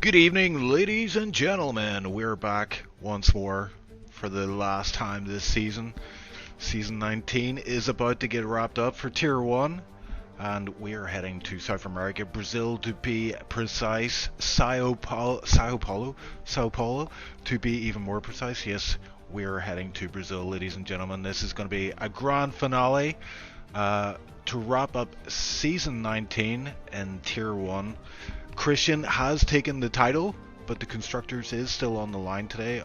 Good evening, ladies and gentlemen. We're back once more for the last time this season. Season 19 is about to get wrapped up for Tier 1, and we are heading to South America, Brazil to be precise, Sao Paulo to be even more precise. Yes, we're heading to Brazil, ladies and gentlemen. This is going to be a grand finale to wrap up Season 19 in Tier 1. Christian has taken the title, but the Constructors is still on the line today.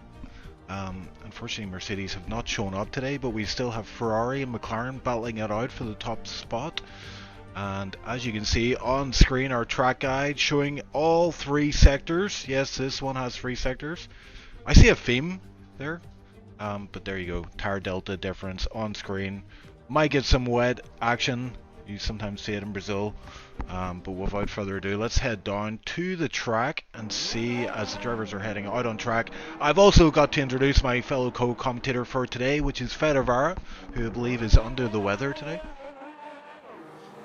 Unfortunately, Mercedes have not shown up today, but we still have Ferrari and McLaren battling it out for the top spot. And as you can see on screen, our track guide showing all three sectors. Yes, this one has three sectors. I see a theme there, but there you go. Tire delta difference on screen. Might get some wet action. You sometimes see it in Brazil. But without further ado, let's head down to the track and see as the drivers are heading out on track. I've also got to introduce my fellow co-commentator for today, which is Fedavara, who I believe is under the weather today.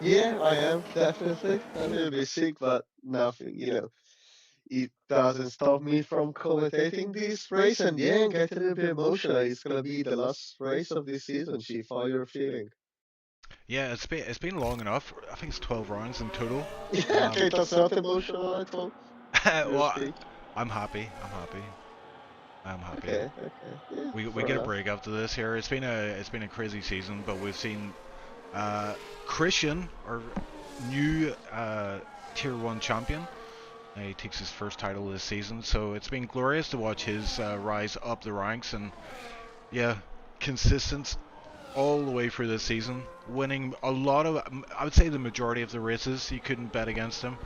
Yeah, I am definitely a little bit sick, but nothing, it doesn't stop me from commentating this race. And yeah, get a little bit emotional. It's gonna be the last race of this season, Chief. How you're feeling? Yeah, it's been long enough. I think it's 12 rounds in total. Yeah, okay, that's not emotional at all. Your Well, speak. I'm happy. I'm happy. Okay, yeah, We fair get a enough. break after this here. It's been a crazy season, but we've seen Christian, our new Tier 1 champion. He takes his first title this season, so it's been glorious to watch his rise up the ranks, and yeah, consistent all the way through this season, winning a lot of, I would say the majority of the races. You couldn't bet against him,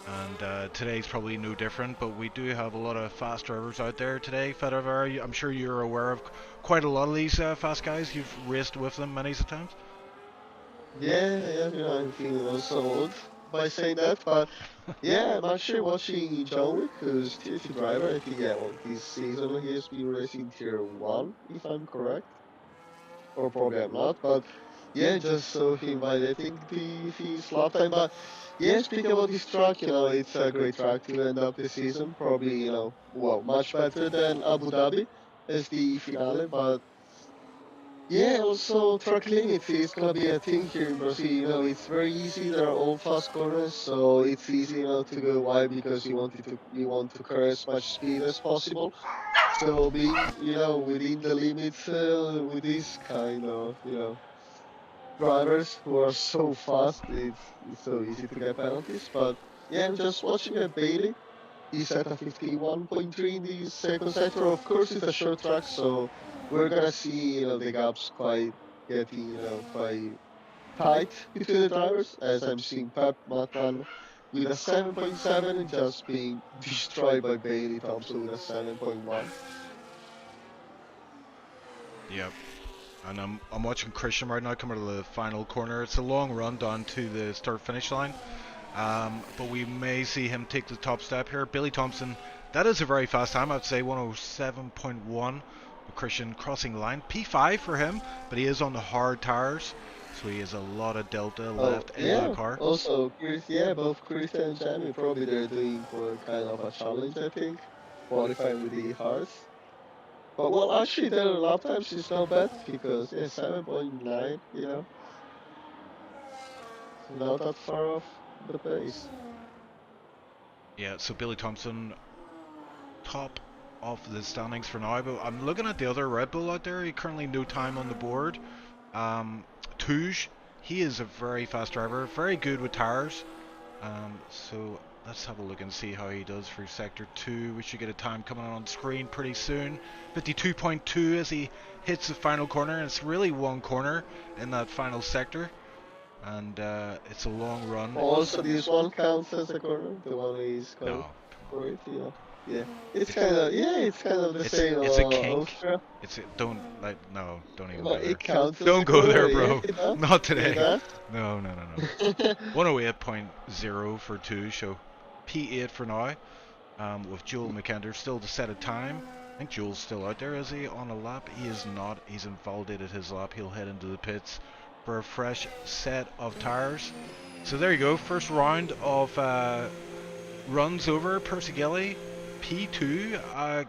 and today's probably no different, but we do have a lot of fast drivers out there today. Federer, I'm sure you're aware of quite a lot of these fast guys. You've raced with them many times. Yeah, I'm feeling also old by saying that, but yeah, I'm actually watching John Wick, who's Tier 2 driver. I think, yeah, well, this season he has been racing Tier 1, if I'm correct. Or probably I'm not, but yeah, just saw him violating his lap time. But yeah, speaking about this track, it's a great track to end up the season. Probably, well, much better than Abu Dhabi as the finale. But yeah, also track limits is gonna be a thing here in Brazil. It's very easy. There are all fast corners, so it's easy, to go wide because you want to carry as much speed as possible. So being, within the limits with this kind of, drivers who are so fast, it's so easy to get penalties. But yeah, I'm just watching at Bailey. He's at a 51.3 in the second sector. Of course, it's a short track, so we're gonna see, the gaps quite getting, quite tight between the drivers. As I'm seeing Pep Matan with a 7.7 and just being destroyed by Bailey Thompson with a 7.1. Yep. And I'm watching Christian right now come out of the final corner. It's a long run down to the start finish line. But we may see him take the top step here. Billy Thompson, that is a very fast time. I'd say 107.1. Christian crossing the line. P5 for him, but he is on the hard tires. So he has a lot of delta Oh, left into the yeah. car. Also, both Chris and Jamie probably they're doing for kind of a challenge, I think, qualifying with the hearts. But well, actually, their lap times is not bad because yeah, 7.9, not that far off the pace. Yeah, so Billy Thompson, top of the standings for now. But I'm looking at the other Red Bull out there. He currently no time on the board. Um, Touge, he is a very fast driver, very good with tires. So let's have a look and see how he does through Sector 2. We should get a time coming on screen pretty soon. 52.2 as he hits the final corner. It's really one corner in that final sector. And it's a long run. Also, this one counts as a corner. The one is No, called come for on. it, Yeah, It's it's kind of the it's same it's a kink. Austria, Don't like no, don't even go but there. it counts as Don't a go corner. there, Yeah, bro. it does. Not It today. does. No, no, no, no. 108.0 for 2, so P8 for now. With Joel McKender still to set a time. I think Joel's still out there, is he, on a lap? He is not. He's invalidated his lap. He'll head into the pits for a fresh set of tires. So there you go. First round of runs over Persighelli, P2,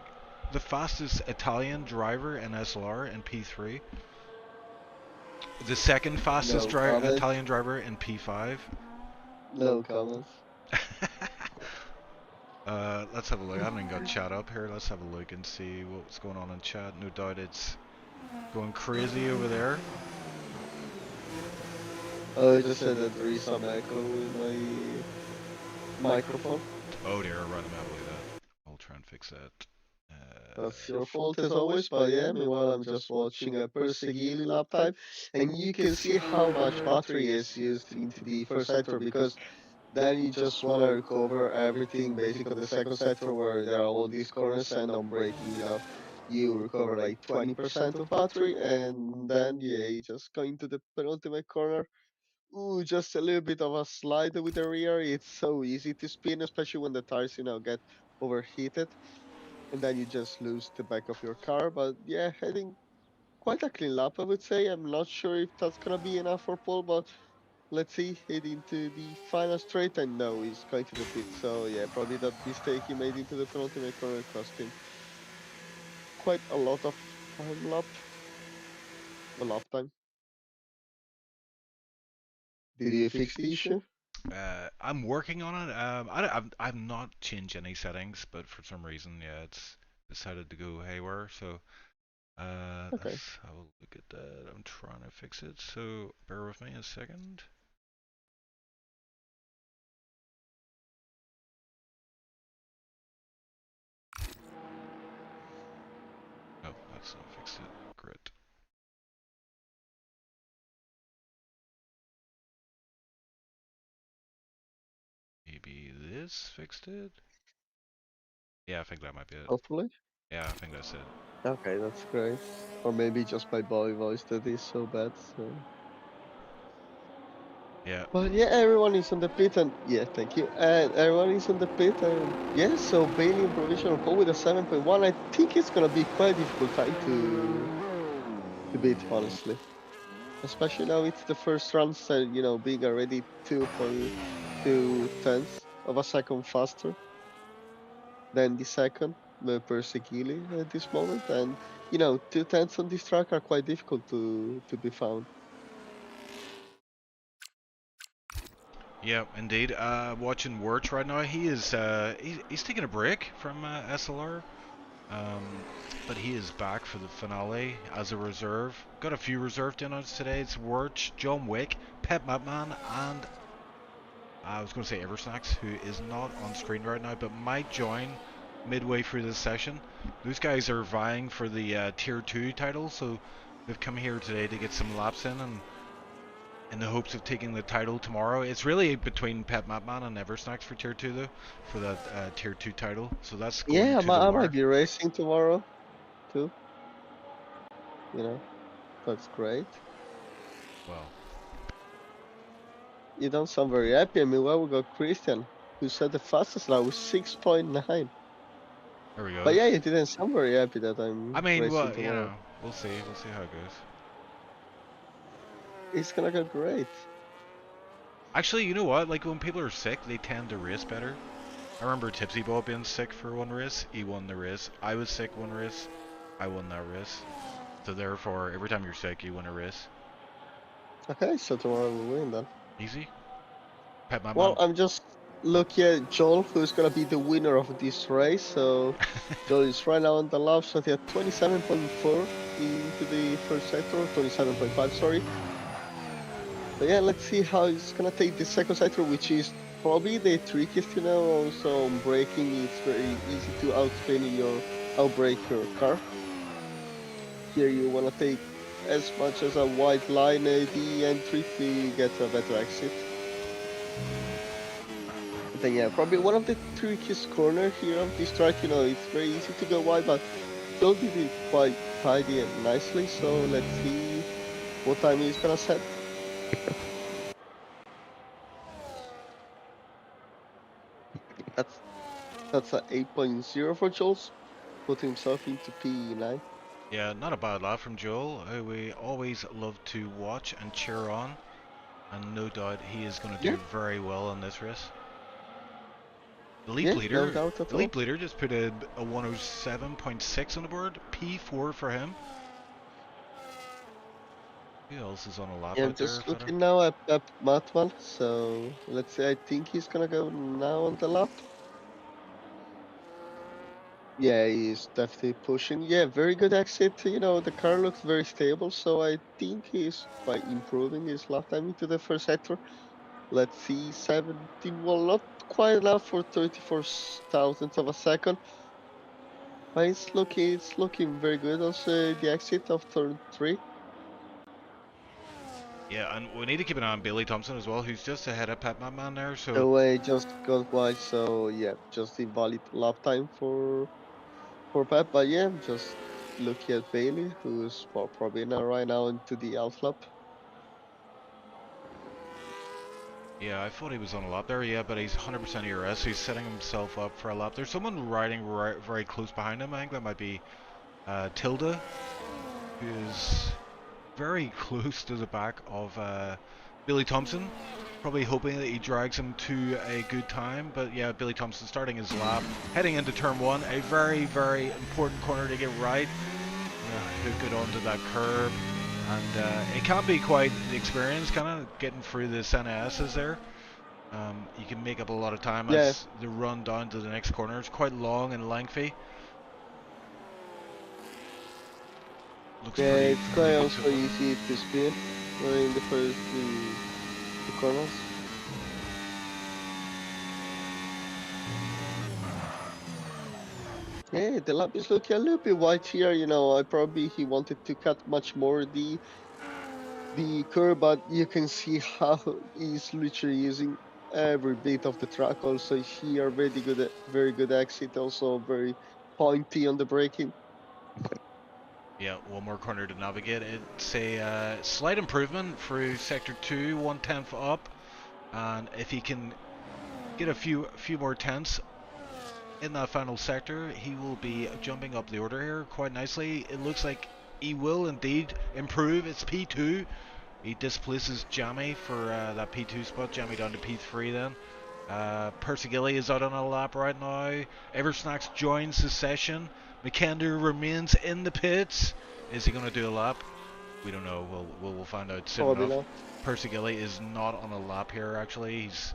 the fastest Italian driver in SLR in P3. The second fastest No comments. Italian driver in P5. No comments. Let's have a look. I haven't even got chat up here. Let's have a look and see what's going on in chat. No doubt it's going crazy over there. Oh, I just said that there is some echo in my microphone. Oh dear, right, I'm out of that. I'll try and fix that. That's your fault as always, but yeah, meanwhile I'm just watching a Perseguili lap time, and you can see how much battery is used into the first sector, because then you just want to recover everything basically on the second sector where there are all these corners, and on braking, you recover like 20% of battery, and then yeah, you just go into the penultimate corner. Ooh, just a little bit of a slide with the rear. It's so easy to spin, especially when the tires, get overheated, and then you just lose the back of your car. But yeah, heading quite a clean lap, I would say. I'm not sure if that's gonna be enough for pole, but let's see. Heading to the final straight, and no, he's going to the pit. So yeah, probably that mistake he made into the penultimate corner cost him quite a lot of lap time. Did you fix the issue? I'm working on it. I've not changed any settings, but for some reason, yeah, it's decided to go haywire. So Okay. let's have a look at that. I'm trying to fix it, so bear with me a second. Oh, that's not fixed it. Great. Maybe this fixed it? Yeah, I think that might be it. Hopefully. Yeah, I think that's it. Okay, that's great. Or maybe just my boy voice that is so bad. So. Yeah. But yeah, everyone is on the pit, and yeah, thank you. And everyone is on the pit, and yeah, so Bailey in provisional pole with a 7.1. I think it's gonna be quite a difficult time to beat, honestly. Especially now it's the first run, so being already 2.2 tenths of a second faster than the second, the Perseguili at this moment, and 2 tenths on this track are quite difficult to be found. Yeah, indeed. Watching Wirtz right now, he's taking a break from SLR, um, but he is back for the finale as a reserve. Got a few reserve downouts today. It's Wirtz, John Wick, Pep Mapman, and I was going to say Eversnacks, who is not on screen right now, but might join midway through this session. Those guys are vying for the Tier 2 title, so they've come here today to get some laps and in the hopes of taking the title tomorrow. It's really between Pep Mapman and Eversnacks for Tier 2 though, for that Tier 2 title. So that's going Yeah, to the I might wire. be racing tomorrow too. That's great. Well, You don't sound very happy. I mean, well, we got Christian, who said the fastest lap was 6.9. there we go. But yeah, you didn't sound very happy that I I'm mean, racing well, tomorrow. we'll see. We'll see how it goes. It's gonna go great. Actually, you know what? Like when people are sick, they tend to race better. I remember Tipsy Ball being sick for one race. He won the race. I was sick one race. I won that race. So therefore, every time you're sick, you win a race. Okay, so tomorrow we'll win then. Easy. Pet my Well, man. I'm just looking at Joel, who's gonna be the winner of this race. So Joel is right now on the lap, so he had 27.4 into the first sector, 27.5, sorry. But yeah, let's see how he's gonna take the second sector, which is probably the trickiest, Also, on braking, it's very easy to outbrake your car. Here, you wanna take as much as a wide line the entry to get a better exit. But then yeah, probably one of the trickiest corner here of this track. It's very easy to go wide, but Joel did it quite tidy and nicely. So let's see what time he's gonna set. That's that's a 8.0 for Joel's. Put himself into P9. Yeah, not a bad lap from Joel, who we always love to watch and cheer on. And no doubt he is going to Yeah, do very well in this race. The leap Yeah, leader, no doubt at the all. leap leader just put a 107.6 on the board. P4 for him. Who else is on a lap Yeah, I'm out there, just Feta? looking now at Matman, so let's say I think he's gonna go now on the lap. Yeah, he's definitely pushing. Yeah, very good exit. You know, the car looks very stable, so I think he's quite improving his lap time into the first sector. Let's see, 17, well, not quite enough for 34 thousandths of a second, but it's looking very good. Also, the exit of turn 3. Yeah, and we need to keep an eye on Billy Thompson as well, who's just ahead of Pet Man there. So The way just got wide, so yeah, just invalid lap time for Pep. But yeah, just looking at Bailey, who's well, probably now right now into the Alf lap. yeah, I thought he was on a lap there. Yeah, but he's 100% ERS. So he's setting himself up for a lap. There's someone riding very close behind him. I think that might be Tilda, who is very close to the back of Billy Thompson. Probably hoping that he drags him to a good time. But yeah, Billy Thompson starting his lap, heading into turn 1. A very, very important corner to get right. Hook it onto that curb. And it can be quite the experience, kind of getting through the NS's there. You can make up a lot of time Yeah, as the run down to the next corner. It's quite long and lengthy. Looks yeah, pretty it's quite good so also far. easy to spin in the first two corners. Yeah, the lap is looking a little bit wide here. You know, I probably he wanted to cut much more the curve, but you can see how he's literally using every bit of the track. Also, here very good, very good exit. Also, very pointy on the braking. Yeah, one more corner to navigate. It's a slight improvement through sector 2, 1/10 up, and if he can get a few more tenths in that final sector, he will be jumping up the order here quite nicely. It looks like he will indeed improve. It's P2. He displaces Jammy for that P2 spot. Jammy down to P3 then. Persigilli is out on a lap right now. Eversnacks joins the session. McKender remains in the pits. Is he going to do a lap? We don't know. We'll find out soon Probably enough. not. Persigilli is not on a lap here actually. He's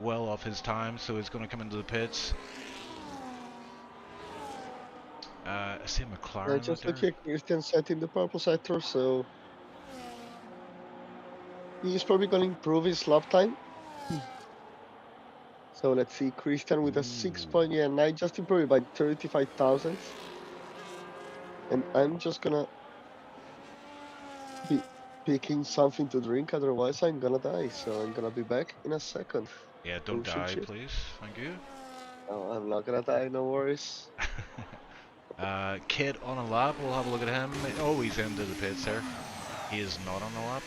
well off his time, so he's going to come into the pits. I see McLaren out Just look there. at Christian set in the purple sector, so he's probably going to improve his lap time. So let's see, Christian with a Ooh. 6.9 just improved by 35 thousandths. And I'm just gonna be picking something to drink, otherwise I'm gonna die. So I'm gonna be back in a second. Yeah, don't Ocean die, chip. please. Thank you. No, I'm not gonna die, no worries. Kid on a lap. We'll have a look at him. Oh, he's into the pits there. He is not on a lap.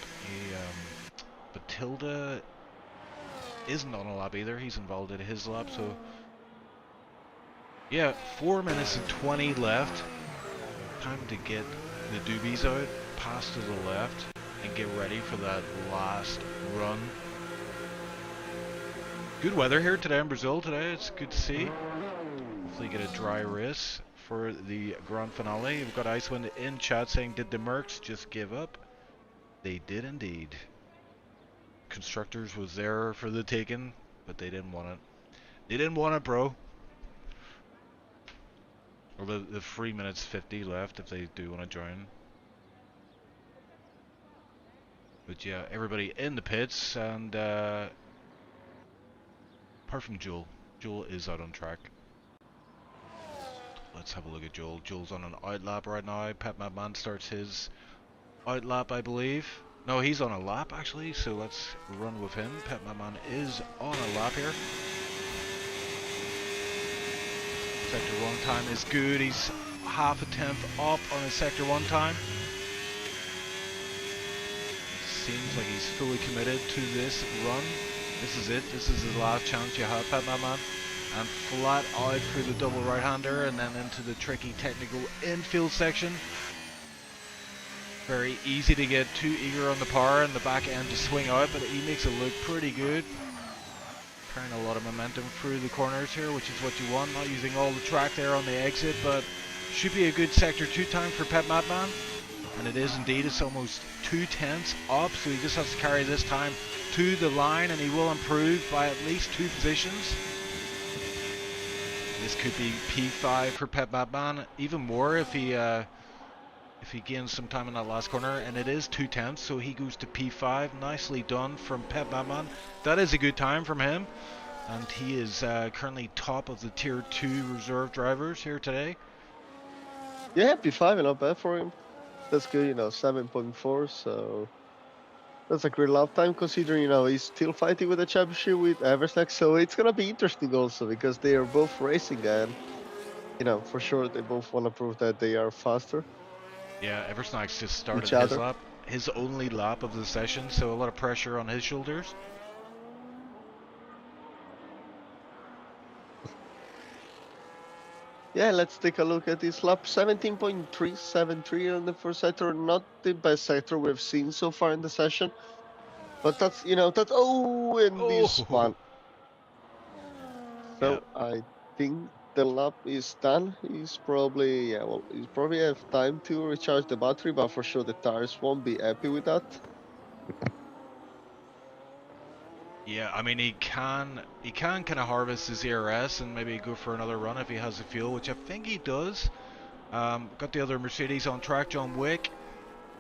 But Tilda isn't on a lap either. He's involved in his lap. So yeah, 4 minutes and 20 left. Time to get the doobies out, pass to the left, and get ready for that last run. Good weather here today in Brazil today. It's good to see. Hopefully get a dry race for the grand finale. We've got Icewind in chat saying, did the Mercs just give up? They did indeed. Constructors was there for the taking, but they didn't want it. They didn't want it, bro. Or the 3 minutes 50 left if they do want to join. But yeah, everybody in the pits, and apart from Joel. Joel is out on track. Let's have a look at Joel. Joel's on an out lap right now. Pep Man starts his out lap, I believe. No, he's on a lap actually, so let's run with him. Pep Man is on a lap here. Sector 1 time is good. He's half a tenth up on his Sector 1 time. Seems like he's fully committed to this run. This is it. This is the last chance you have, Pep Man. And flat out through the double right-hander and then into the tricky technical infield section. Very easy to get too eager on the power and the back end to swing out, but he makes it look pretty good. carrying a lot of momentum through the corners here, which is what you want. Not using all the track there on the exit, but should be a good Sector 2 time for Pep Madman. And it is indeed. It's almost 2/10 up, so he just has to carry this time to the line, and he will improve by at least 2 positions. This could be P5 for Pep Madman, even more if he gains some time in that last corner, and it is 2/10, so he goes to P5. Nicely done from Pep Madman. That is a good time from him, and he is currently top of the Tier 2 reserve drivers here today. Yeah, P5, not bad for him. That's good, 7.4, so that's a great lap time considering, he's still fighting with the championship with Eversnack, so it's gonna be interesting also because they are both racing and, for sure they both want to prove that they are faster. Yeah, Eversnack's just started Each his other. lap, his only lap of the session, so a lot of pressure on his shoulders. Yeah, let's take a look at this lap. 17.373 on the first sector. Not the best sector we've seen so far in the session. But that's, and this Oh, one. yeah. So I think the lap is done. He's probably, he's probably have time to recharge the battery, but for sure the tires won't be happy with that. Yeah, I mean he can kind of harvest his ERS and maybe go for another run if he has the fuel, which I think he does. Got the other Mercedes on track, John Wick.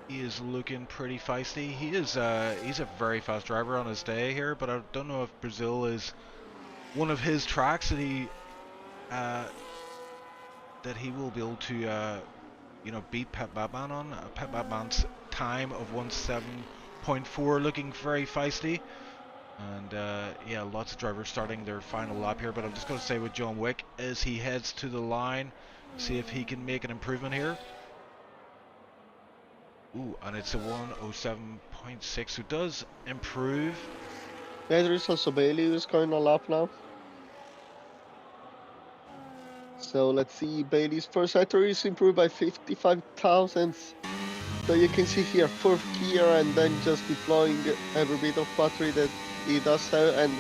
He is looking pretty feisty. He's a very fast driver on his day here, but I don't know if Brazil is one of his tracks uh, that he will be able to beat Pep Batman on. Pep Batman's time of 1:07.4 looking very feisty. And yeah, lots of drivers starting their final lap here, but I'm just going to say with John Wick as he heads to the line, see if he can make an improvement here. Ooh, and it's a 1:07.6, so it does improve. Yeah, there is also Bailey who's going a lap now. So let's see, Bailey's first sector is improved by 55 thousandths. So you can see here, fourth gear and then just deploying every bit of battery that he does have. And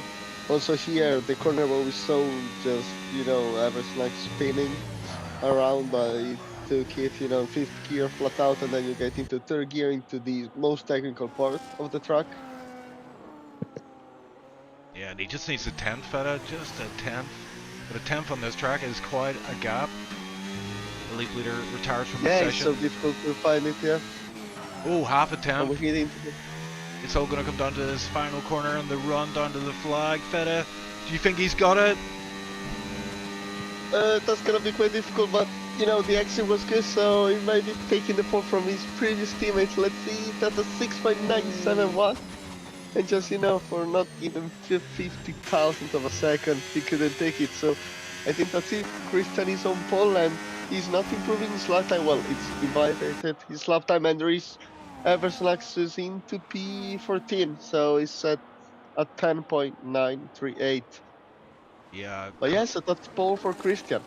also here, the corner wall is so just, everything like spinning around, but it took it, fifth gear flat out, and then you get into third gear into the most technical part of the track. Yeah, and he just needs a 10th, Feta, just a 10th. But a 10th on this track is quite a gap. Elite leader retires from the Yeah, it's session. so difficult to find it here. Oh, half a 10th. Overheating. It's all going to come down to this final corner and the run down to the flag. Feta, do you think he's got it? That's gonna be quite difficult, but the exit was good, so he might be taking the fall from his previous teammates. Let's see, that's a 6.971. And just, for not even 50,000th of a second, he couldn't take it. So I think that's it. Christian is on pole and he's not improving his lap time. Well, it's divided his lap time, and there is Everson access into P14. So he's set at 10.938. Yeah, But yeah, so that's pole for Christian.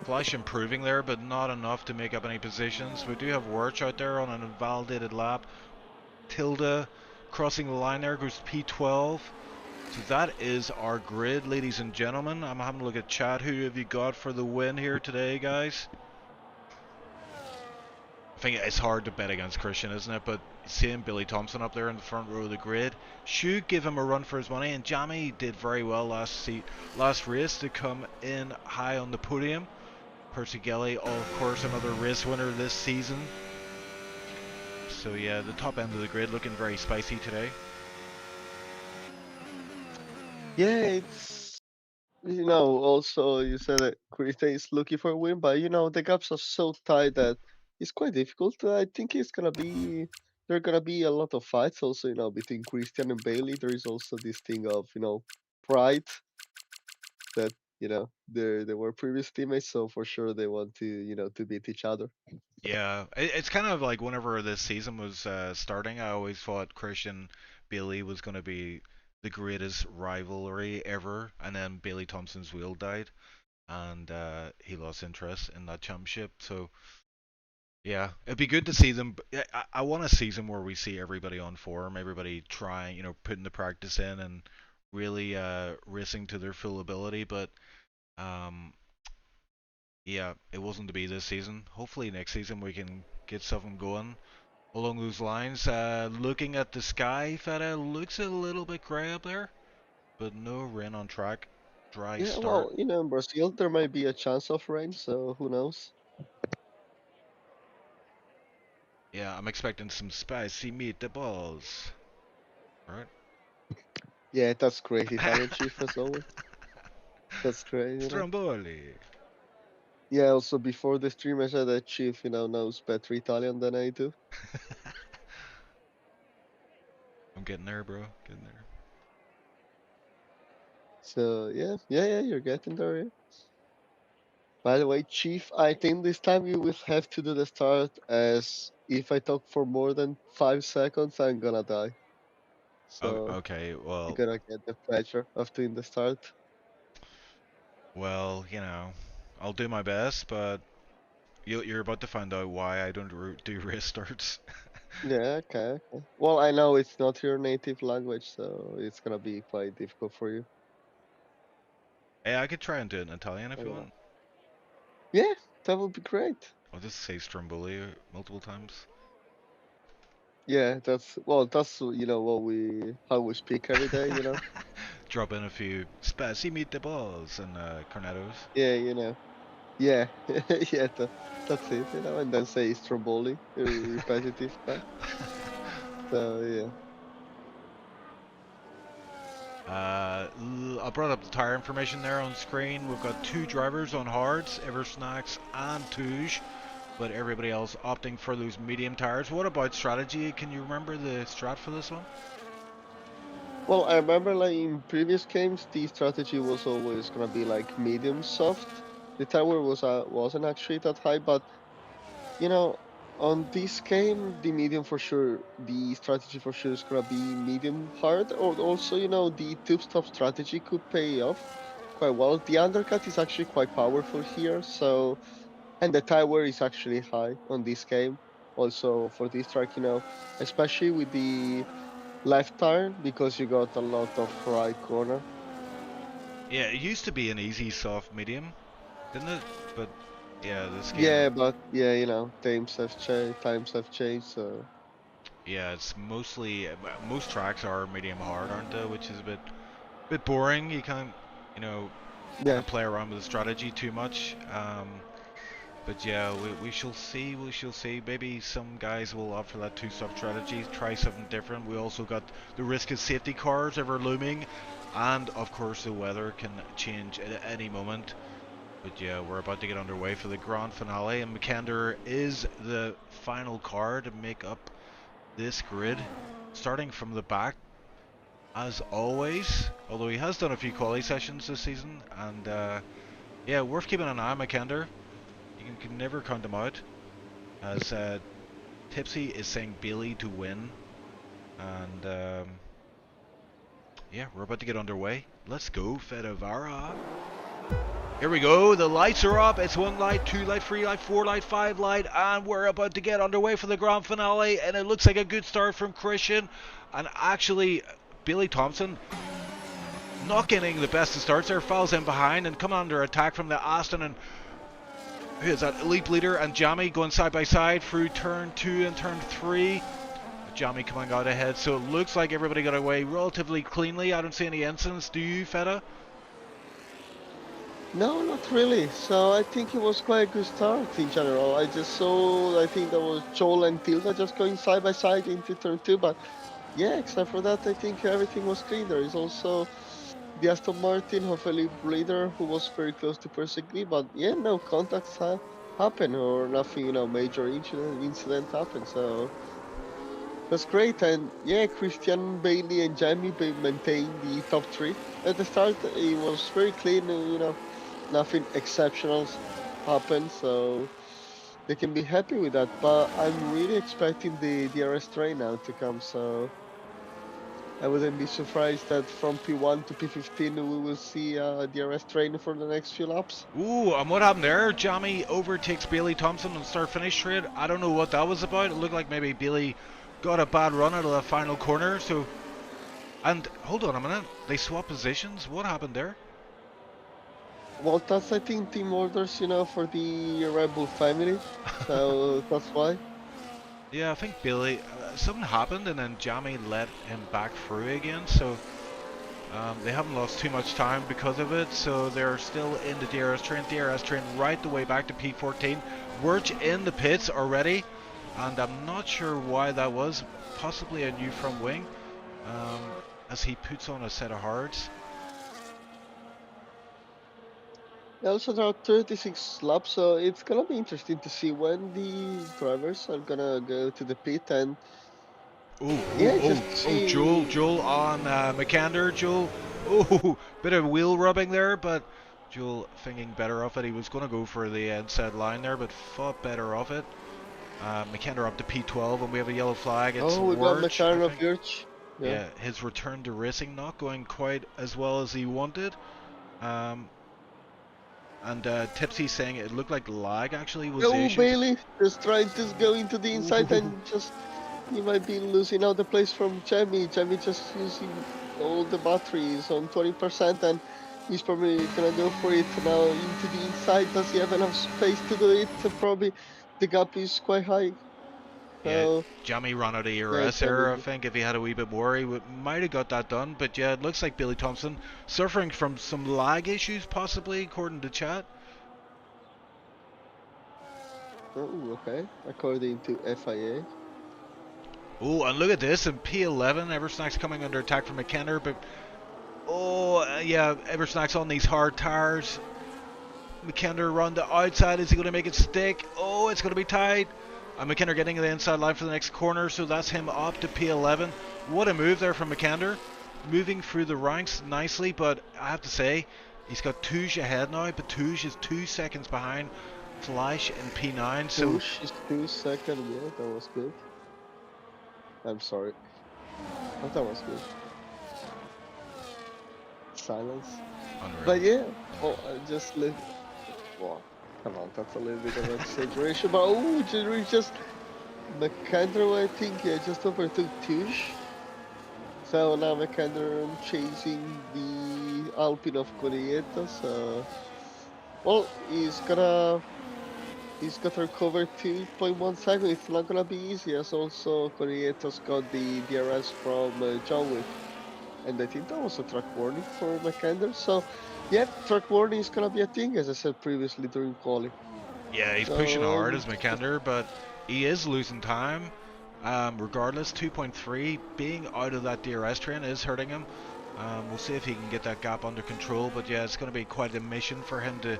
Flash improving there, but not enough to make up any positions. We do have Wirch out there on an invalidated lap. Tilda crossing the line there, goes P12. So that is our grid, ladies and gentlemen. I'm having a look at chat. Who have you got for the win here today, guys? I think it's hard to bet against Christian, isn't it? But seeing Billy Thompson up there in the front row of the grid should give him a run for his money. And Jamie did very well last race to come in high on the podium. Percy Gelly, of course, another race winner this season. So yeah, the top end of the grid looking very spicy today. Yeah, it's, also you said that Christian is looking for a win, but the gaps are so tight that it's quite difficult. I think there are gonna be a lot of fights also, between Christian and Bailey. There is also this thing of, pride that, they were previous teammates, so for sure they want to, to beat each other. Yeah, it's kind of like whenever this season was starting, I always thought Christian Bailey was going to be the greatest rivalry ever, and then Bailey Thompson's wheel died, and he lost interest in that championship. So yeah, it'd be good to see them. I want a season where we see everybody on form, everybody trying, putting the practice in and really racing to their full ability, but um, yeah, it wasn't to be this season. Hopefully next season we can get something going along those lines. Looking at the sky, Feta looks a little bit grey up there, but no rain on track. Dry Yeah, start. well, in Brazil there might be a chance of rain, so who knows? Yeah, I'm expecting some spicy meatballs. Right? Yeah, that's great Italian chief as always. That's great. Stromboli. Yeah, also before the stream I said that chief knows better Italian than I do. I'm getting there, bro. Getting there. So yeah, you're getting there. Yeah. By the way, Chief, I think this time you will have to do the start as if I talk for more than 5 seconds, I'm gonna die. So Okay, you're well, gonna get the pleasure of doing the start. you know, I'll do my best, but you're about to find out why I don't do race starts. Yeah, okay. Well, I know it's not your native language, so it's gonna be quite difficult for you. Hey, I could try and do it in Italian if you Uh, want. yeah, that would be great. I'll just say Stromboli multiple times. Yeah, that's how we speak every day. Drop in a few spicy meatballs and cornettos. Yeah. Yeah, yeah, that's it, and then say Stromboli, repetitive back. So yeah. I brought up the tire information there on screen. We've got two drivers on hards, Eversnacks and Touge, but everybody else opting for those medium tires. What about strategy? Can you remember the strat for this one? Well, I remember like in previous games, the strategy was always gonna be like medium soft. The tower wasn't actually that high, but you know, on this game, the medium for sure, the strategy for sure is gonna be medium hard. Or also, the tube stop strategy could pay off quite well. The undercut is actually quite powerful here, so and the tower is actually high on this game. Also for this track, especially with the left turn because you got a lot of right corner. Yeah, it used to be an easy soft medium, didn't it? But yeah, this game, Yeah, but yeah, times have changed. So yeah, it's mostly most tracks are medium hard, aren't they? Which is a bit boring. You can't, you know, yeah, play around with the strategy too much. But yeah, we shall see. We shall see. Maybe some guys will opt for that two-stop strategy, try something different. We also got the risk of safety cars ever looming, and of course the weather can change at any moment. But yeah, we're about to get underway for the grand finale, and McKender is the final car to make up this grid, starting from the back as always. Although he has done a few quali sessions this season, and yeah, worth keeping an eye on McKender. You can never count him out. As Tipsy is saying Bailey to win, and yeah, we're about to get underway. Let's go, Fedavara. Here we go, the lights are up. It's 1 light, 2 light, 3 light, 4 light, 5 light, and we're about to get underway for the grand finale. And it looks like a good start from Christian. And actually, Billy Thompson not getting the best of starts there, falls in behind and coming under attack from the Aston. And who is that? Elite Leader and Jammy going side by side through turn 2 and turn 3. Jammy coming out ahead, so it looks like everybody got away relatively cleanly. I don't see any incidents. Do you, Feta? no, not really. So I think it was quite a good start in general. I just saw, I think there was Joel and Tilda just going side by side into turn two, but yeah, except for that, I think everything was clean. There is also the Aston Martin of Elite Leader who was very close to perfectly, but yeah, no contacts happen or nothing, major incident happened. So that's great. And yeah, Christian, Bailey, and Jamie maintained the top three. At the start, it was very clean, nothing exceptional happened. So they can be happy with that. But I'm really expecting the DRS train now to come. So I wouldn't be surprised that from P1 to P15 we will see a DRS train for the next few laps. Ooh, and what happened there? Jammy overtakes Bailey Thompson on start-finish trade. I don't know what that was about. It looked like maybe Bailey got a bad run out of the final corner, so And hold on a minute, they swap positions? What happened there? Well, that's I think team orders, you know, for the Red Bull family. So that's why. Yeah, I think Billy, something happened and then Jamie let him back through again, so they haven't lost too much time because of it, so they're still in the DRS train right the way back to P14. Wirch in the pits already, and I'm not sure why that was, possibly a new front wing, as he puts on a set of hards. Also, there are 36 laps, so it's gonna be interesting to see when the drivers are gonna go to the pit and yeah, just see. Joel on McAnder, Joel. Oh, bit of wheel rubbing there, but Joel thinking better of it. He was going to go for the inside line there, but thought better of it. McAnder up to P12, and we have a yellow flag. It's Oh, we got Wirch, I McLaren of think. Birch. Yeah. Yeah, his return to racing not going quite as well as he wanted. Um, and Tipsy saying it looked like lag actually was the Go issue. Bailey, just trying to go into the inside and just he might be losing out the place from Jamie. Jamie just using all the batteries on 20% and he's probably gonna go for it now into the inside. Does he have enough space to do it? Probably the gap is quite high. Yeah, So Jamie ran out of yeah, ERS Jamie. there. I think if he had a wee bit more, he might have got that done. But yeah, it looks like Billy Thompson suffering from some lag issues, possibly, according to chat. Oh, okay. According to FIA. Oh, and look at this in P11. Eversnack's coming under attack from McKenna, but oh yeah, Eversnack's on these hard tires. McKenna run the outside. Is he going to make it stick? Oh, it's going to be tight. And McKenna getting the inside line for the next corner, so that's him up to P11. What a move there from McKenna. Moving through the ranks nicely, but I have to say, he's got Touge ahead now, but Touge is 2 seconds behind Flash in P9, so... Push is 2 seconds, yeah, that was good. I'm sorry. But that was good. Silence. Unreal. But yeah, well, just live. Well, come on, that's a little bit of an exaggeration. But oh, just McAndrew, I think, yeah, just overtook Touche. So now McAndrew chasing the Alpine of Corrieta. So, well, he's got to recover 2.1 seconds. It's not gonna be easy, as also Corrieta's got the DRS from John Wick. And I think that was a track warning for McAnder. So, yeah, track warning is gonna be a thing, as I said previously during quali. Yeah, he's So, pushing hard as McAnder, but he is losing time. Regardless, 2.3, being out of that DRS train is hurting him. We'll see if he can get that gap under control, but yeah, it's going to be quite a mission for him to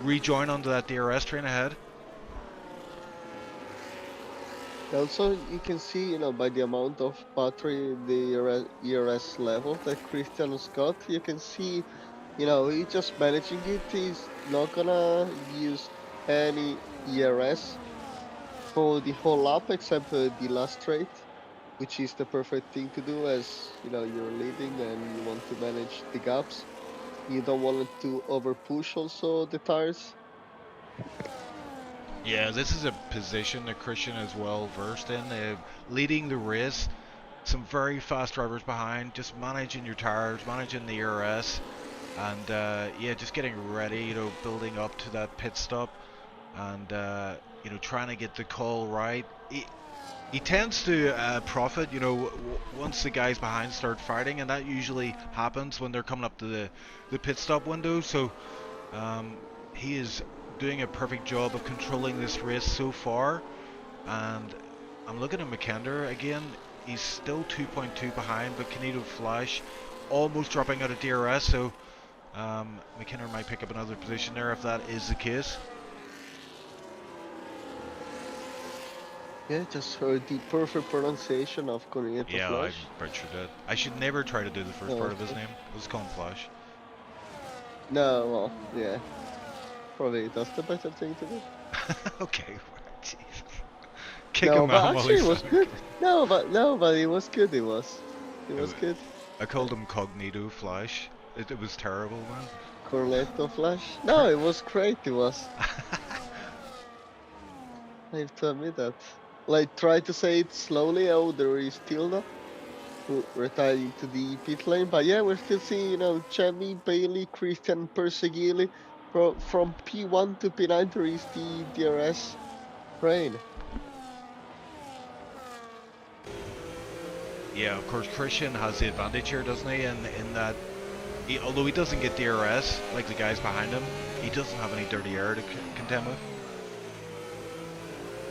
rejoin onto that DRS train ahead. also, you can see, you know, by the amount of battery the ERS level that Christian's got, you can see, you know, he's just managing it. He's not gonna use any ERS for the whole lap except the last straight, which is the perfect thing to do, as you know you're leading and you want to manage the gaps. You don't want to over push also the tires. Yeah, this is a position that Christian is well versed in, leading the race. Some very fast drivers behind, just managing your tires, managing the ERS, and yeah, just getting ready, you know, building up to that pit stop, and you know, trying to get the call right. He tends to profit, you know, once the guys behind start fighting, and that usually happens when they're coming up to the pit stop window. So he is doing a perfect job of controlling this race so far. And I'm looking at McKender again. He's still 2.2 behind, but Canito Flash almost dropping out of DRS. So McKenna might pick up another position there if that is the case. Yeah, just heard the perfect pronunciation of Cornetto Yeah, Flash. I butchered it. I should never try to do the first part of his name. Let's call him Flash. No, well, yeah. Probably that's the better thing to do. Okay, jeez. Kick No, him but out while actually he's it was good. No, but it was good. It was good. I called him Cognito Flash. It was terrible, man. Cornetto Flash. No, it was great. It was. I have to admit that. Like, try to say it slowly. Oh, there is tilde. retiring to the pit lane. But yeah, we're still seeing, you know, Chemi, Bailey, Christian, Persegili. From P1 to P9 there is the DRS train. Yeah, of course Christian has the advantage here, doesn't he? In that, although he doesn't get DRS like the guys behind him, he doesn't have any dirty air to contend with.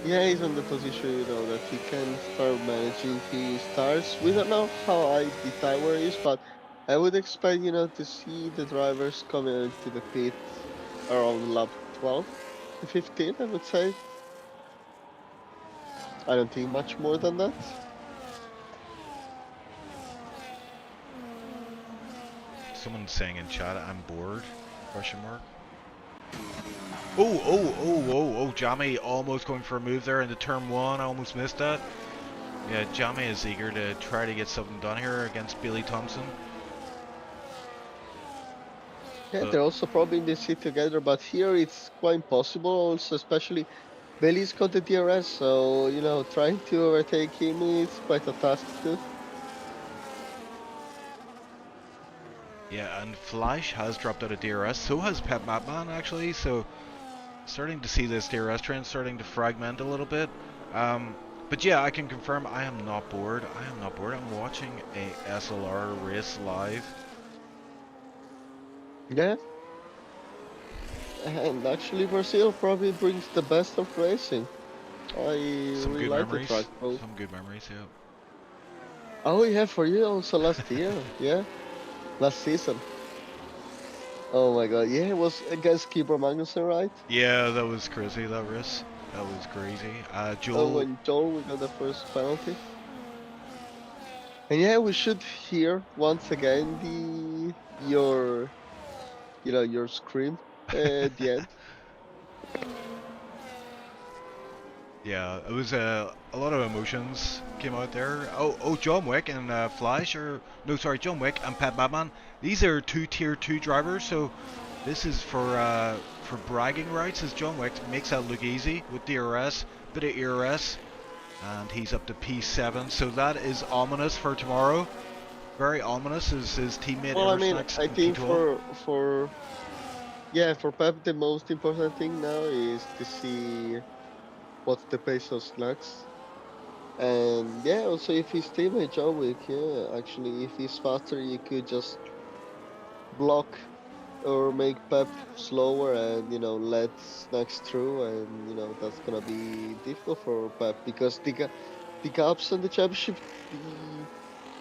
Yeah, he's in the position, you know, that he can start managing his stars. We don't know how high the timer is, but I would expect, you know, to see the drivers coming into the pit around lap 12 to 15, I would say. I don't think much more than that. Someone's saying in chat, "I'm bored?" Question mark. Oh, Jamie almost going for a move there into turn 1. I almost missed that. Yeah, Jamie is eager to try to get something done here against Billy Thompson. Yeah, they're also probably in the seat together, but here it's quite impossible also, especially Billy's got the DRS, so, you know, trying to overtake him is quite a task too. Yeah, and Flash has dropped out of DRS, so has Pep Mapman actually, so starting to see this DRS trend starting to fragment a little bit. But yeah, I can confirm I am not bored. I am not bored. I'm watching a SLR race live. Yeah. And actually Brazil probably brings the best of racing. I Some really good like the memories. track. Oh, Some good memories, yeah. oh yeah, for you also last year, yeah, last season. Oh my god, yeah, it was against Kibor Magnussen, right? Yeah, that was crazy, that race. That was crazy. Oh, Joel... when Joel we got the first penalty. And yeah, we should hear once again the your scream at the end. Yeah, it was a lot of emotions came out there. Oh, John Wick and Flash, or no, sorry, John Wick and Pat Batman. These are 2 tier 2 drivers, so this is for bragging rights, as John Wick makes that look easy with DRS, bit of ERS, and he's up to P7. So that is ominous for tomorrow. Very ominous is his teammate Well, I mean, Ersnax I in think P12. for Pep the most important thing now is to see what's the pace of Snacks. And yeah, also if his teammate John Wick, yeah, actually if he's faster, you could just block or make Pep slower and, you know, let Snacks through, and, you know, that's gonna be difficult for Pep because the gaps in the championship, the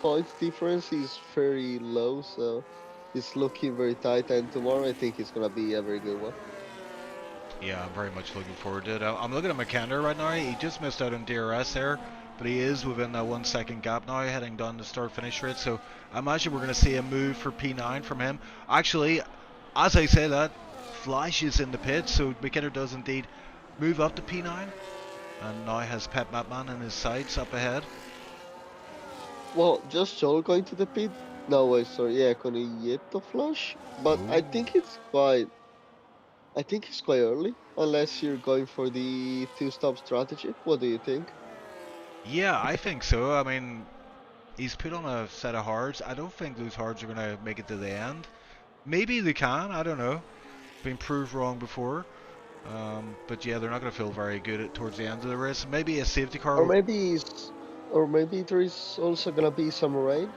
points difference is very low, so it's looking very tight, and tomorrow I think it's gonna be a very good one. Yeah, I'm very much looking forward to it. I'm looking at McKenna right now. He just missed out on DRS there, but he is within that 1 second gap now, heading down the start-finish rate. So I imagine we're going to see a move for P9 from him. Actually, as I say that, Flash is in the pit, so McKenna does indeed move up to P9, and now has Pep Mapman in his sights up ahead. Well, just Joel going to the pit? No, wait, sorry, yeah, con Ieto Flash, but Ooh. I think it's quite early, unless you're going for the two-stop strategy. What do you think? Yeah, I think so. I mean, he's put on a set of hards. I don't think those hards are going to make it to the end. Maybe they can, I don't know. Been proved wrong before. But yeah, they're not going to feel very good towards the end of the race. Maybe a safety Or car. maybe there is also gonna be some rain,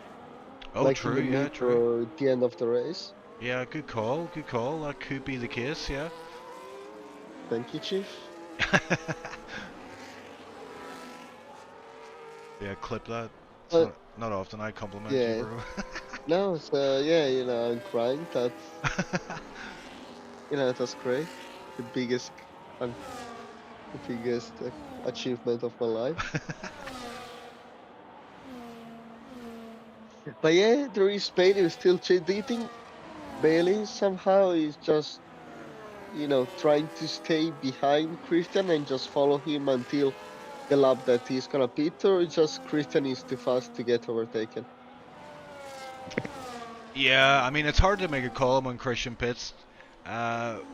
Oh, like in true. the Yeah, mid true. or the end of the race. Yeah, good call. Good call. That could be the case. Yeah. Thank you, Chief. Yeah, clip that. It's But not often I compliment you, yeah, bro. no, so yeah, you know, I'm crying. That's great. The biggest, um, the biggest achievement of my life. But yeah, there is Bailey still cheating. Do you think Bailey somehow is just, you know, trying to stay behind Christian and just follow him until the lap that he's gonna pit, or just Christian is too fast to get overtaken? Yeah, I mean, it's hard to make a call when Christian pits.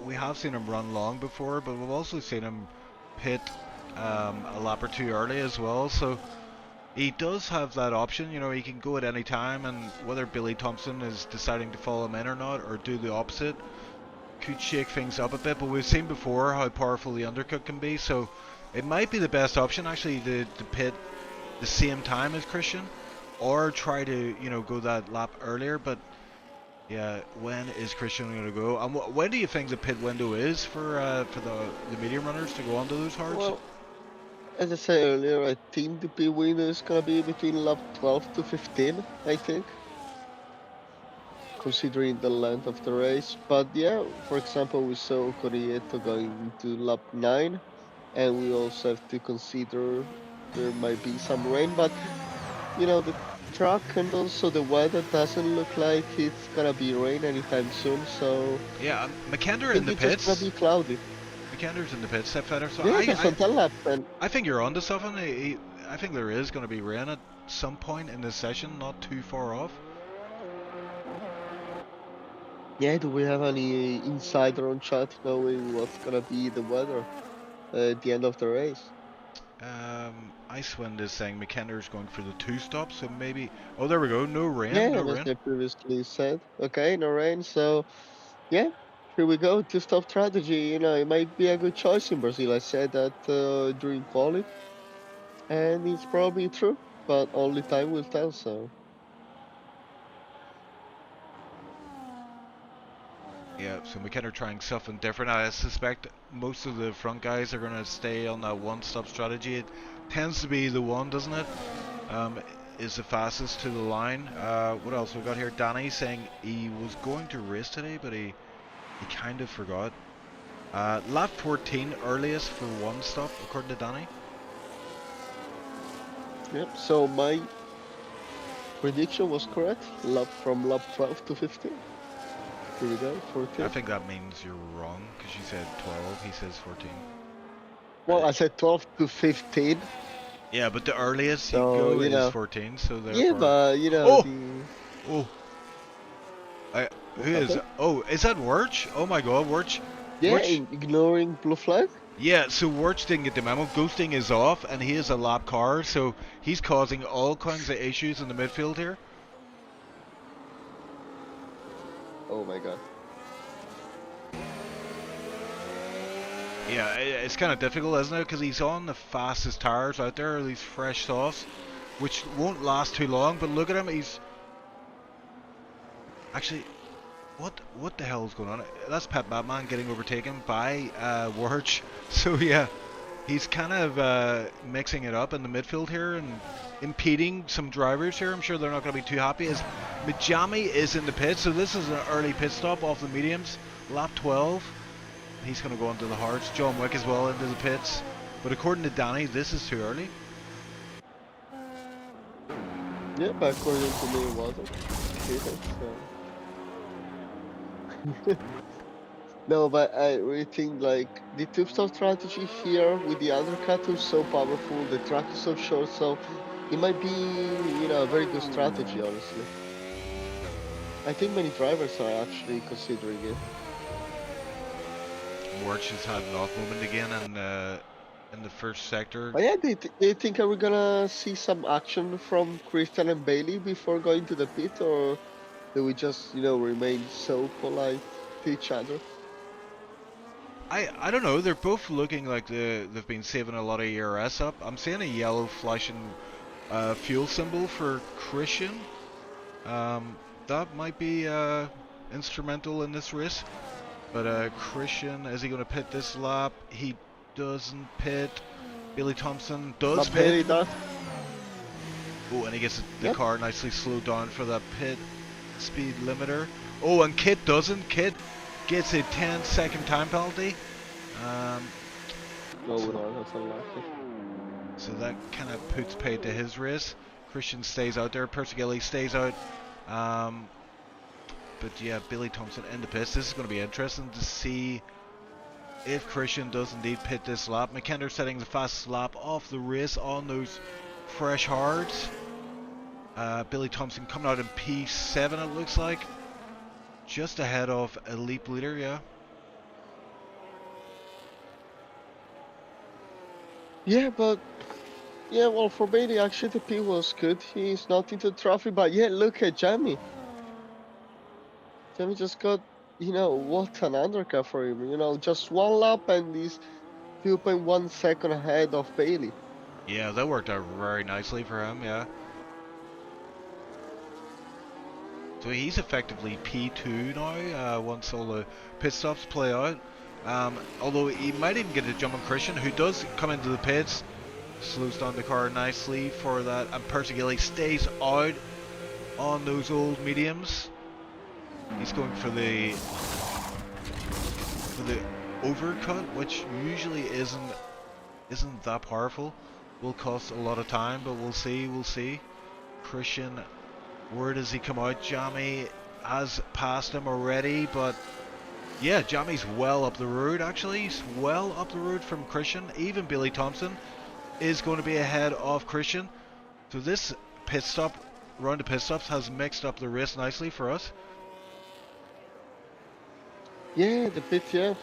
We have seen him run long before, but we've also seen him pit a lap or two early as well. So he does have that option. You know, he can go at any time, and whether Billy Thompson is deciding to follow him in or not, or do the opposite, could shake things up a bit. But we've seen before how powerful the undercut can be, so it might be the best option actually to pit the same time as Christian, or try to, you know, go that lap earlier. But yeah, when is Christian going to go? And when do you think the pit window is for the medium runners to go onto those hards? Well, as I said earlier, I think the pit window is gonna be between lap 12 to 15, I think, considering the length of the race. But yeah, for example, we saw Corieto going to lap 9, and we also have to consider there might be some rain, but you know, the track and also the weather doesn't look like it's gonna be rain anytime soon, so Yeah, I McKendor in think the it's just gonna pits. be cloudy. McKendor's in the pits, step better. So Yeah, that's on that lap, and I think you're onto something. I think there is going to be rain at some point in this session, not too far off. yeah, do we have any insider on chat knowing what's gonna be the weather at the end of the race? Icewind is saying McKendor's going for the 2 stop, so maybe. Oh, there we go. No rain, Yeah, no as rain. I previously said. Okay, no rain, so yeah, here we go. Two-stop strategy. You know, it might be a good choice in Brazil. I said that during quali, and it's probably true, but only time will tell. So Yeah, so McKendor trying something different. I suspect most of the front guys are going to stay on that one-stop strategy. It tends to be the one, doesn't it? Is the fastest to the line. What else we got here? Danny saying he was going to race today, but he kind of forgot. Lap 14 earliest for one stop, according to Danny. yep. So my prediction was correct. From lap 12 to 15. Here we go, I 14. think that means you're wrong, because you said 12, he says 14. Well, I said 12 to 15. Yeah, but the earliest you can So, go you is know, 14, so yeah, therefore... but, you know, Oh! the. Oh! What Who is... happened? Oh, is that Wirch? Oh my god, Wirch. Yeah, Wirch... ignoring blue flag? Yeah, so Wirch didn't get the memo. Ghosting is off, and he is a lap car, so he's causing all kinds of issues in the midfield here. Oh my god. Yeah, it's kind of difficult, isn't it? Because he's on the fastest tires out there, these fresh softs, which won't last too long. But look at him, he's actually, what the hell is going on? That's Pet Batman getting overtaken by Wirch. So yeah, he's kind of mixing it up in the midfield here and impeding some drivers here. I'm sure they're not going to be too happy. As Mijami is in the pit, so this is an early pit stop off the mediums, lap 12. He's going to go into the hards. John Wick as well into the pits. But according to Danny, this is too early. Yeah, but according to me, it wasn't. So. No, but I really think like the two-stop strategy here with the undercut is so powerful, the track is so short, so it might be, you know, a very good strategy, honestly. I think many drivers are actually considering it. Wirch has had an off moment again in the first sector. But yeah, do you think are we gonna see some action from Christian and Bailey before going to the pit, or do we just, you know, remain so polite to each other? I don't know. They're both looking like they've been saving a lot of ERS up. I'm seeing a yellow flashing fuel symbol for Christian. That might be instrumental in this race. But Christian, is he going to pit this lap? He doesn't pit. Billy Thompson does But pit. Bailey does. Oh, and he gets the Yep. car nicely slowed down for that pit speed limiter. Oh, and Kit doesn't. Kit gets a 10-second time penalty. No, no, that's unlucky. So that kind of puts paid to his race. Christian stays out there. Persigilli stays out. But yeah, Billy Thompson in the pits. This is going to be interesting to see if Christian does indeed pit this lap. McKendor setting the fastest lap off the race on those fresh hards. Billy Thompson coming out in P7, it looks like. Just ahead of Elite Leader, yeah. Yeah, but Yeah, well, for Bailey, actually, the P was good. He's not into traffic, but yeah, look at Jamie. Jamie just got, what an undercut for him. Just one lap and he's 2.1 second ahead of Bailey. Yeah, that worked out very nicely for him, yeah. So he's effectively P2 now, once all the pit stops play out. Although he might even get a jump on Christian, who does come into the pits, slows down the car nicely for that, and Persigilli stays out on those old mediums. He's going for the overcut, which usually isn't that powerful. Will cost a lot of time, but we'll see. Christian, where does he come out? Jamie has passed him already, but yeah, Jamie's well up the road actually. He's well up the road from Christian. Even Billy Thompson is going to be ahead of Christian. So this pit stop, round of pit stops, has mixed up the race nicely for us. Yeah, the pit, yeah.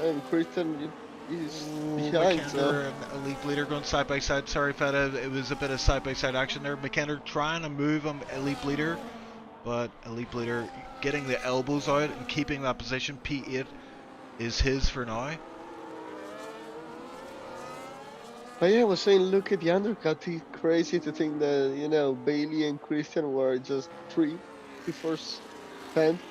And Christian is behind, so. McKenna and Elite Bleeder going side by side. Sorry, Feta, it was a bit of side by side action there. McKenna trying to move on Elite Bleeder, but Elite Bleeder getting the elbows out and keeping that position. P8 is his for now. But yeah, I was saying, look at the undercut. It's crazy to think that, Bailey and Christian were just three first tenths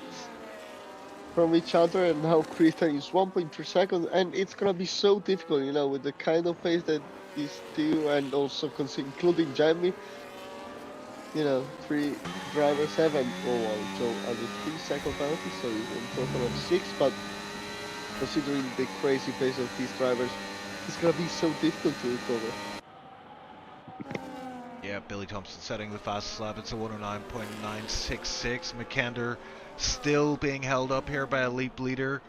from each other, and now Christian is 1.3 seconds, and it's gonna be so difficult, with the kind of pace that these two, and also including Jamie, three drivers have, and so under 3 second penalty, so in total of 6, but considering the crazy pace of these drivers, it's gonna be so difficult to recover. Yeah, Billy Thompson setting the fastest lap. It's a 109.966. McKenna still being held up here by Elite Bleeder.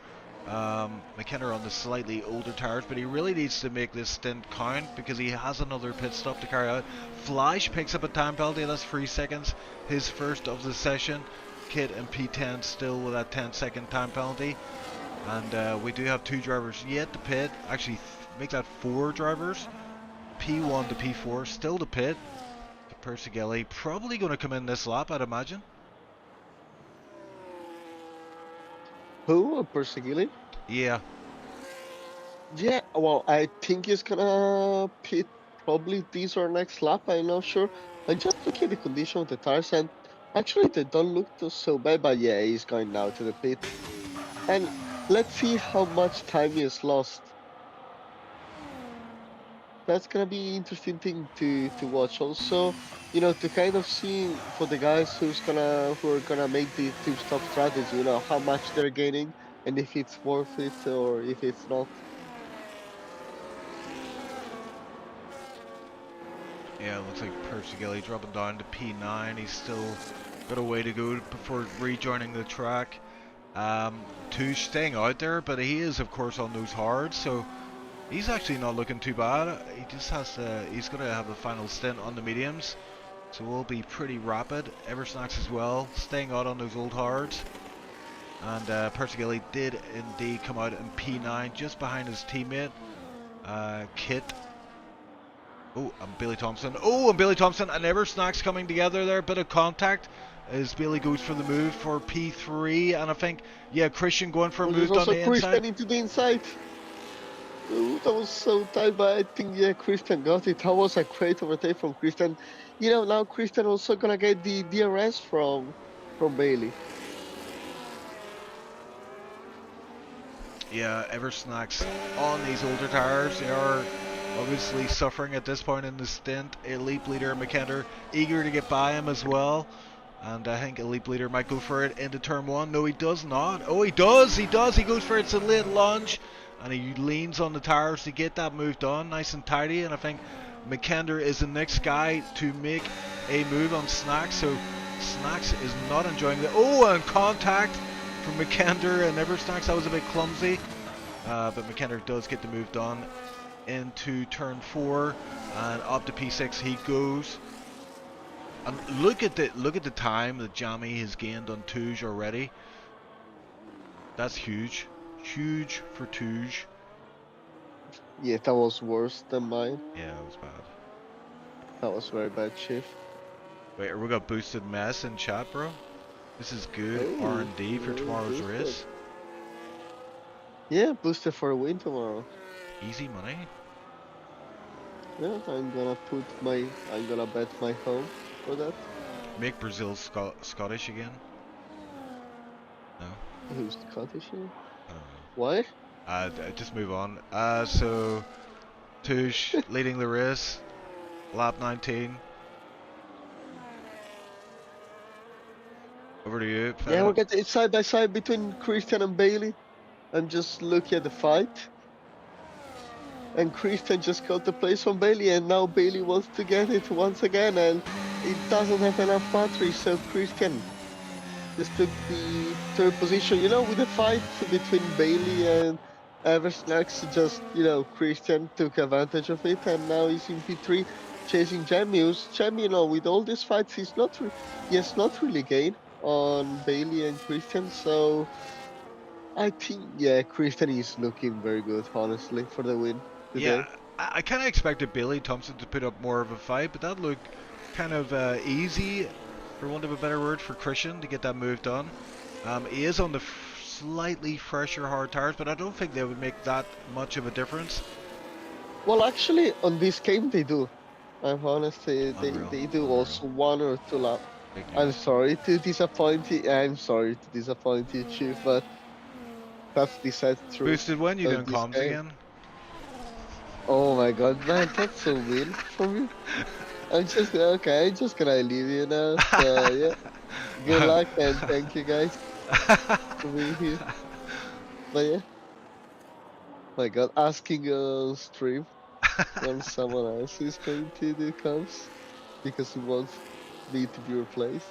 McKenna on the slightly older tires, but he really needs to make this stint count because he has another pit stop to carry out. Flash picks up a time penalty, that's 3 seconds, his first of the session. Kit and P10 still with that 10-second time penalty. And we do have 2 drivers yet to pit, actually make that 4 drivers. P1 to P4 still to pit. Persigilli probably going to come in this lap, I'd imagine. Who? Persigilli? Yeah. Yeah, well, I think he's gonna pit probably this or next lap, I'm not sure. I'm just looking at the condition of the tires, and actually they don't look so bad, but yeah, he's going now to the pit. And let's see how much time he has lost. That's gonna be interesting thing to watch. Also, to kind of see for the guys who are gonna make the two stop strategy, how much they're gaining and if it's worth it or if it's not. Yeah, it looks like Persigilli dropping down to P9. He's still got a way to go before rejoining the track. Touche staying out there, but he is of course on those hards, so he's actually not looking too bad. He just has to, he's going to have the final stint on the mediums, so we'll be pretty rapid. Eversnacks as well, staying out on those old hards. And Persigilli did indeed come out in P9, just behind his teammate, Kit. Oh, and Billy Thompson. Oh, and Billy Thompson and Eversnacks coming together there. Bit of contact as Billy goes for the move for P3. And I think, yeah, Christian going for a move on the inside. Christian into the inside. Ooh, that was so tight, but I think, yeah, Christian got it. That was a great overtake from Christian. Now Christian also gonna get the DRS from Bailey. Yeah, Eversnacks on these older tires. They are obviously suffering at this point in the stint. Elite Bleeder McKenna eager to get by him as well. And I think Elite Bleeder might go for it into turn 1. No, he does not. Oh, he does. He does. He goes for it. It's a late lunge. And he leans on the tires to get that move done. Nice and tidy. And I think McKenna is the next guy to make a move on Snacks. So Snacks is not enjoying the... Oh, and contact from McKenna and Eversnacks. That was a bit clumsy. But McKenna does get the move done into turn 4. And up to P6 he goes. And look at the time that Jamie has gained on Touge already. That's huge. Huge for Touge. Yeah, that was worse than mine. Yeah, that was bad. That was very bad shift. Wait, we got boosted mess in chat, bro? This is good Oh, R&D for tomorrow's boosted. race. Yeah, boosted for a win tomorrow. Easy money. Yeah, I'm gonna bet my home for that. Make Brazil Scottish again. No? Who's Scottish here? I don't know. Why? Just move on. So Touche leading the race, lap 19. Over to you. Yeah, we'll get it side by side between Christian and Bailey. I'm just looking at the fight. And Christian just got the place from Bailey, and now Bailey wants to get it once again, and it doesn't have enough battery, so Christian just took the third position. You know, with the fight between Bailey and Eversnax, just, you know, Christian took advantage of it, and now he's in P3 chasing Jamie. Jamie, you know, with all these fights, he has not really gained on Bailey and Christian, so I think, yeah, Christian is looking very good, honestly, for the win today. Yeah, I kind of expected Billy Thompson to put up more of a fight, but that looked kind of easy, for want of a better word, for Christian to get that move done. He is on the slightly fresher hard tires, but I don't think they would make that much of a difference. Well, actually, on this game they do. I'm honest, they do also 1 or 2 laps. I'm sorry to disappoint you, Chief, but that's the sad truth. Boosted when you doing comms again? Oh my god, man, that's so mean from you. I'm just gonna leave you now. So yeah, good luck and thank you guys for being here. But yeah, my god, asking on stream when someone else is going to do comms because he wants me to be replaced.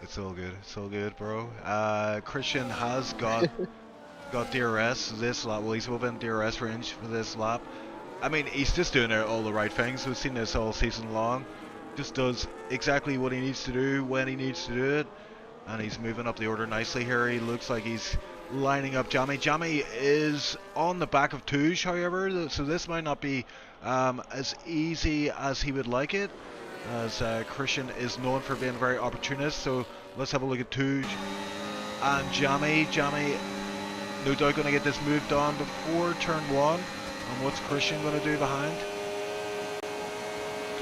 It's all good, bro. Christian has got DRS this lap. Well, he's within DRS range for this lap. I mean, he's just doing all the right things. We've seen this all season long. Just does exactly what he needs to do when he needs to do it, and he's moving up the order nicely here. He looks like he's lining up Jamie. Jamie is on the back of Touche, however, so this might not be as easy as he would like it, as Christian is known for being very opportunist. So let's have a look at Touche and Jamie. Jamie, no doubt going to get this move done before turn 1. And what's Christian going to do behind?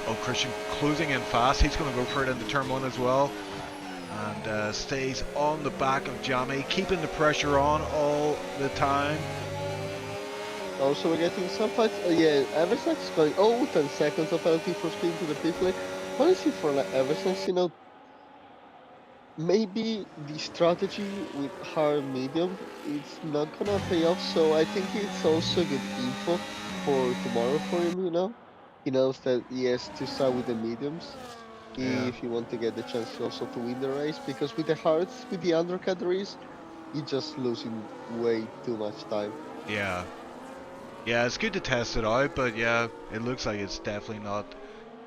Oh, Christian closing in fast. He's going to go for it into turn 1 as well. And stays on the back of Jamie, keeping the pressure on all the time. Also, we're getting some fights. Oh yeah, Eversnax is going, 10 seconds of penalty for speed to the pit lane. Honestly, for Eversnax, you know, maybe the strategy with hard medium is not gonna pay off, so I think it's also good info for tomorrow for him, you know? He knows that he has to start with the mediums if you want to get the chance also to win the race, because with the hards, with the undercut race, you're just losing way too much time. Yeah. Yeah, it's good to test it out, but yeah, it looks like it's definitely not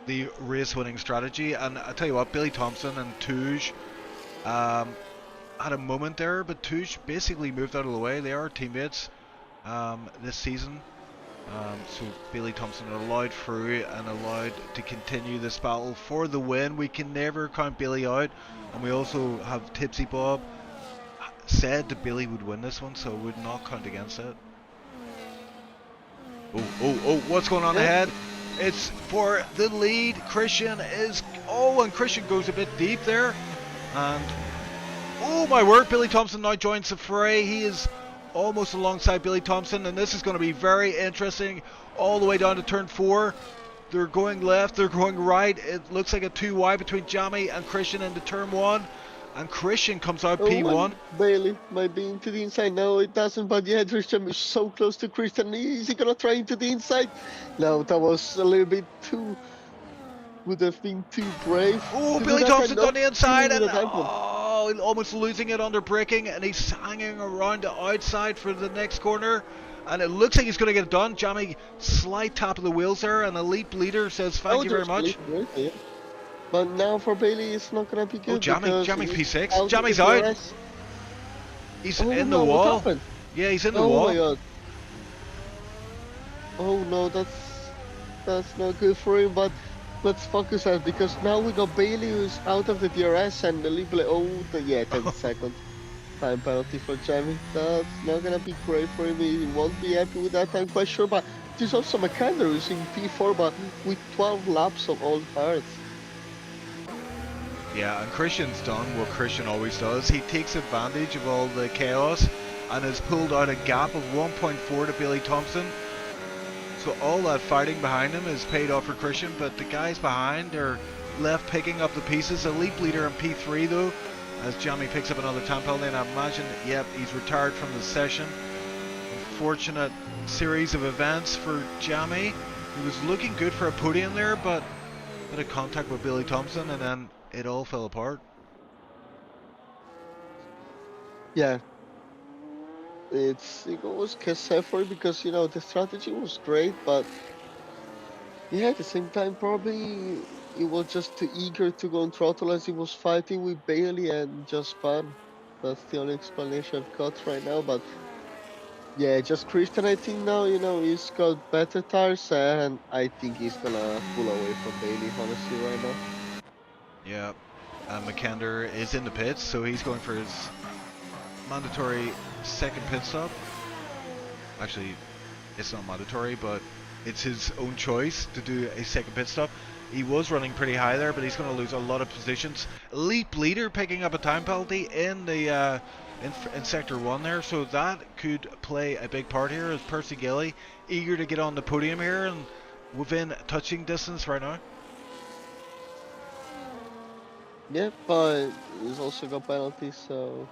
the race-winning strategy. And I tell you what, Billy Thompson and Touche had a moment there, but Touche basically moved out of the way. They are teammates this season. So Billy Thompson allowed through and allowed to continue this battle for the win. We can never count Billy out, and we also have Tipsy Bob said that Billy would win this one, so would not count against it. Oh, what's going on ahead? It's for the lead. Christian is, and Christian goes a bit deep there, and oh my word, Billy Thompson now joins the fray. He is almost alongside Billy Thompson, and this is going to be very interesting all the way down to turn 4. They're going left, they're going right. It looks like a 2 wide between Jamie and Christian into turn 1, and Christian comes out P1. Bailey might be into the inside. No, it doesn't, but yeah, Christian is so close to Christian. Is he gonna try into the inside? No, that was a little bit too, would have been too brave. Oh, Billy Thompson on the inside, and almost losing it under braking, and he's hanging around the outside for the next corner, and it looks like he's going to get it done. Jamie, slight tap of the wheels there, and Elite Leader says thank you very much. But now for Bailey, it's not going to be good. Oh, Jamie P6. Jamie's out. He's in the wall. Yeah, he's in the wall. My God. Oh no, that's not good for him. But let's focus on because now we got Bailey who's out of the DRS and the Libre. Oh, yeah, 10 seconds time penalty for Jamie. That's not gonna be great for him. He won't be happy with that. I'm quite sure. But there's also McAnder who's in P4, but with 12 laps of old tires. Yeah, and Christian's done what Christian always does. He takes advantage of all the chaos and has pulled out a gap of 1.4 to Billy Thompson. So all that fighting behind him is paid off for Christian, but the guys behind are left picking up the pieces. Elite leader in P3 though, as Jamie picks up another time penalty, and I imagine, yep, he's retired from the session. Unfortunate series of events for Jamie. He was looking good for a podium there, but a bit of contact with Billy Thompson, and then it all fell apart. Yeah, it was sad for him because the strategy was great, but yeah, at the same time probably he was just too eager to go on throttle as he was fighting with Bailey and just spun. That's the only explanation I've got right now. But yeah, just Christian, I think now he's got better tires and I think he's gonna pull away from Bailey honestly right now. Yeah, McAnder is in the pits, so he's going for his mandatory second pit stop. Actually, it's not mandatory, but it's his own choice to do a second pit stop. He was running pretty high there, but he's going to lose a lot of positions. Elite leader picking up a time penalty in the in sector 1 there, so that could play a big part here as Percy Gilly eager to get on the podium here and within touching distance right now. Yeah, but he's also got penalties, so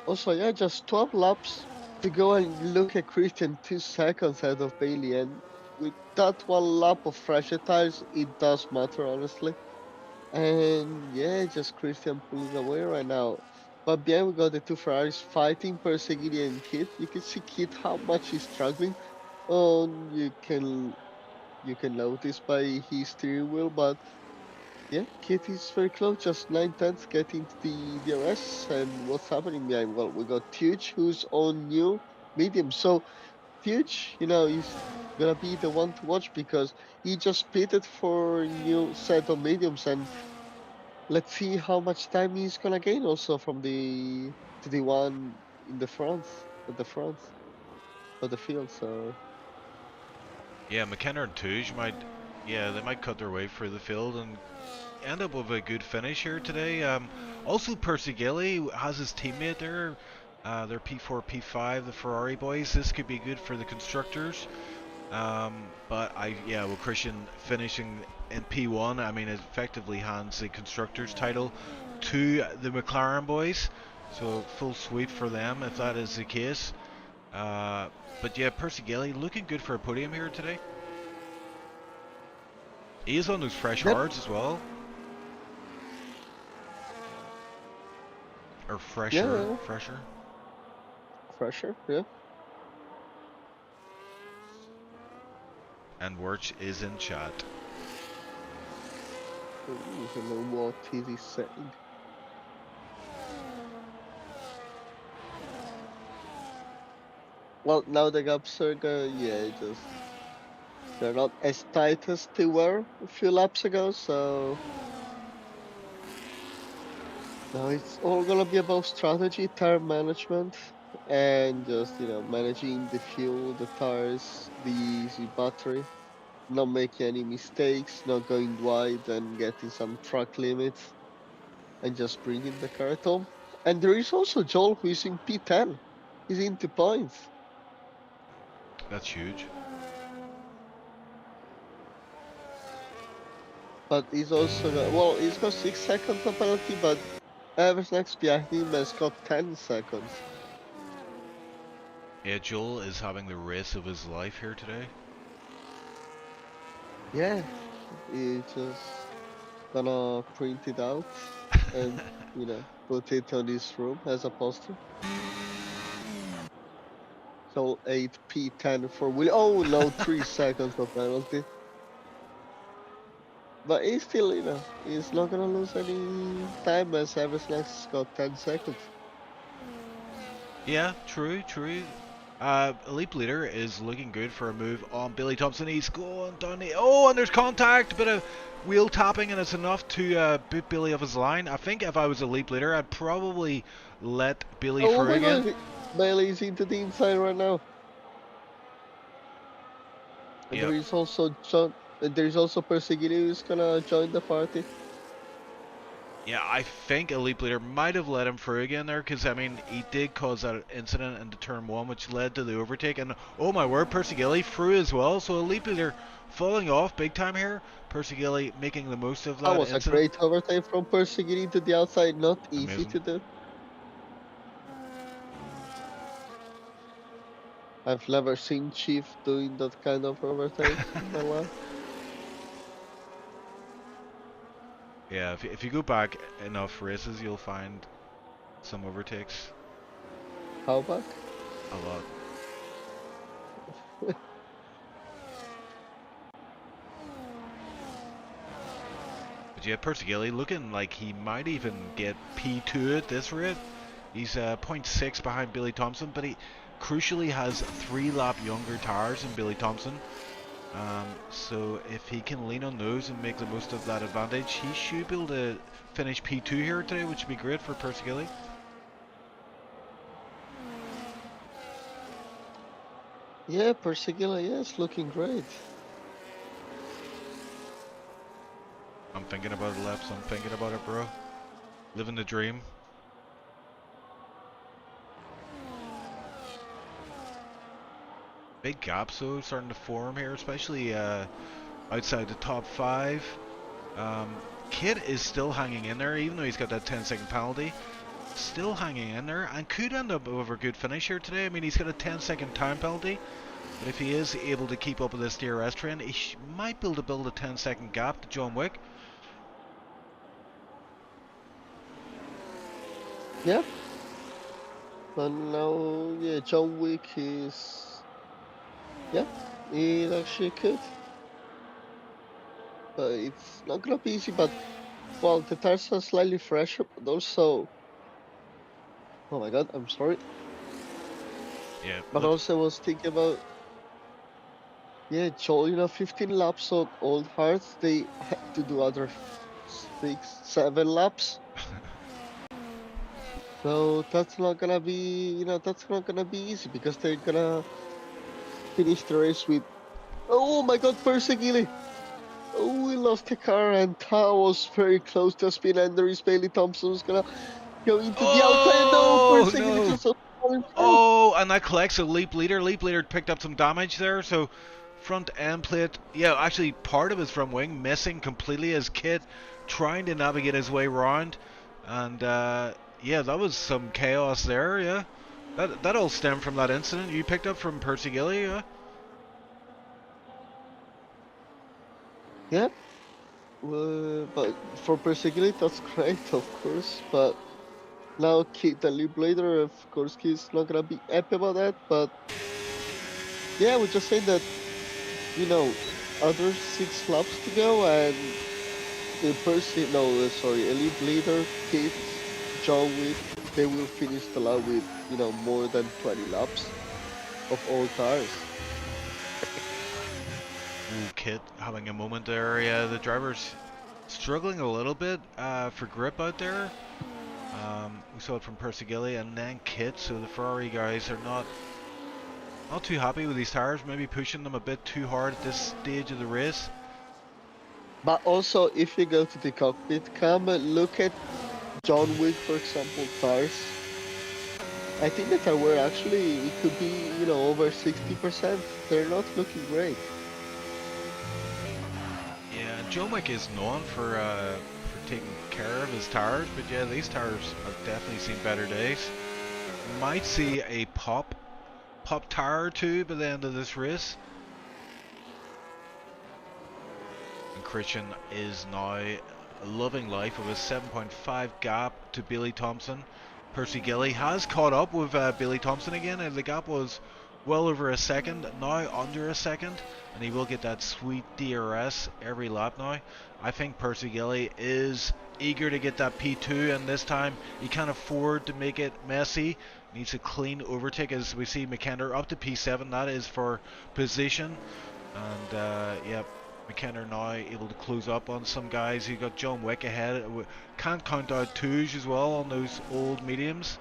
also yeah, just 12 laps to go and look at Christian 2 seconds ahead of Bailey, and with that one lap of fresher tires, it does matter honestly. And yeah, just Christian pulling away right now. But behind we got the two Ferraris fighting, Perseguini and Kit. You can see Kit how much he's struggling. You can notice by his steering wheel, but yeah, Kit is very close, just 9 tenths getting to the DRS. And what's happening behind? Well, we got Tuch who's on new medium. So Tuch, he's gonna be the one to watch because he just pitted for a new set of mediums, and let's see how much time he's gonna gain also from the one in the front, at the front of the field. So Yeah, McKenna and Touge might, yeah, they might cut their way through the field and end up with a good finish here today. Also, Percy Gilly has his teammate there. They're P4, P5, the Ferrari boys. This could be good for the constructors. But with Christian finishing in P1, I mean, it effectively hands the constructors title to the McLaren boys. So full sweep for them if that is the case. But yeah, Percy Gilly looking good for a podium here today. He is on those fresh yep. hards as well. Or fresher, Yeah, fresher, yeah. And Wirch is in chat. Hello, what is he saying? Well, now the gaps are they're not as tight as they were a few laps ago, so now it's all gonna be about strategy, tire management, and just managing the fuel, the tires, the battery, not making any mistakes, not going wide and getting some track limits, and just bringing the car at home. And there is also Joel who is in P10. He's into points. That's huge. But he's also he's got 6 seconds of penalty, but whoever's next behind him has got 10 seconds. Yeah, Joel is having the race of his life here today. Yeah, he just gonna print it out and put it on his room as a poster. So 8P10 for Willie. Oh no, 3 seconds of penalty. But he's still, he's not gonna lose any time as Eversnack's got 10 seconds. Yeah, true. Elite Leader is looking good for a move on Billy Thompson. He's going down the... Oh, and there's contact! A bit of wheel tapping, and it's enough to boot Billy off his line. I think if I was Elite Leader, I'd probably let Billy Oh through my again. god, Bailey's into the inside right now. And Yep. there is also John. There's also Perseguini who's gonna join the party. Yeah, I think Elite Leader might have let him through again there, because, I mean, he did cause that incident into turn 1, which led to the overtake, and, oh my word, Perseguili through as well, so Elite Leader falling off big time here. Perseguili making the most of That that was a incident. great overtake from Perseguini to the outside. Not easy Amazing. to do. I've never seen Chief doing that kind of overtake in my life. Yeah, if you go back enough races, you'll find some overtakes. How back? A lot. But yeah, Perseguili looking like he might even get P2 at this rate. He's 0.6 behind Billy Thompson, but he crucially has 3-lap younger tires than Billy Thompson. So if he can lean on those and make the most of that advantage, he should be able to finish P2 here today, which would be great for Perseguili. Yeah, Perseguini, yes, looking great. I'm thinking about it, Leps. I'm thinking about it, bro. Living the dream. Big gaps though starting to form here, especially outside the top 5. Kid is still hanging in there, even though he's got that 10-second penalty. Still hanging in there, and could end up with a good finish here today. I mean, he's got a 10-second time penalty, but if he is able to keep up with this DRS trend, he might be able to build a 10-second gap to John Wick. Yeah. But now, yeah, John Wick is... Yeah, he actually could. But it's not gonna be easy, but... Well, the tires are slightly fresher, but also... Oh my god, I'm sorry. Yeah, But also I was thinking about... Yeah, Joel, 15 laps on old hearts, they had to do other 6-7 laps. So that's not gonna be, that's not gonna be easy because they're gonna finish the race with... Oh my god, Perseguili! Oh, we lost the car and that was very close to a spin, and there is Bailey Thompson who's gonna go into the outside. No, Oh Perseguili no! just falling through. Oh, and that collects a Leap Leader. Leap Leader picked up some damage there, so front end plate, yeah, actually part of his front wing missing completely as Kit trying to navigate his way around, and yeah, that was some chaos there. Yeah, that all stemmed from that incident you picked up from Perseguili. Yeah. Yeah, but for Perseguili, that's great, of course. But now Kit, the lead leader, of course, he's not gonna be happy about that. But yeah, we're just saying that, other 6 laps to go, and elite leader, Kit, John Wick, they will finish the lap with, more than 20 laps of all tires. Ooh, Kit having a moment there. Yeah, the driver's struggling a little bit for grip out there. We saw it from Perseguili and then Kit, so the Ferrari guys are not too happy with these tires, maybe pushing them a bit too hard at this stage of the race. But also, if you go to the cockpit cam, look at John Wick, for example, tires. I think that they were actually, it could be, over 60%. They're not looking great. Yeah, John Wick is known for taking care of his tires, but yeah, these tires have definitely seen better days. Might see a pop tire or two by the end of this race. And Christian is now loving life with a 7.5 gap to Billy Thompson. Perseguili has caught up with Billy Thompson again, and the gap was well over a second, now under a second, and he will get that sweet DRS every lap now. I think Percy Gilly is eager to get that P2, and this time he can't afford to make it messy. Needs a clean overtake as we see McKenna up to P7. That is for position, and yeah, McKenna now able to close up on some guys. You got John Wick ahead. Can't count out twos as well on those old mediums.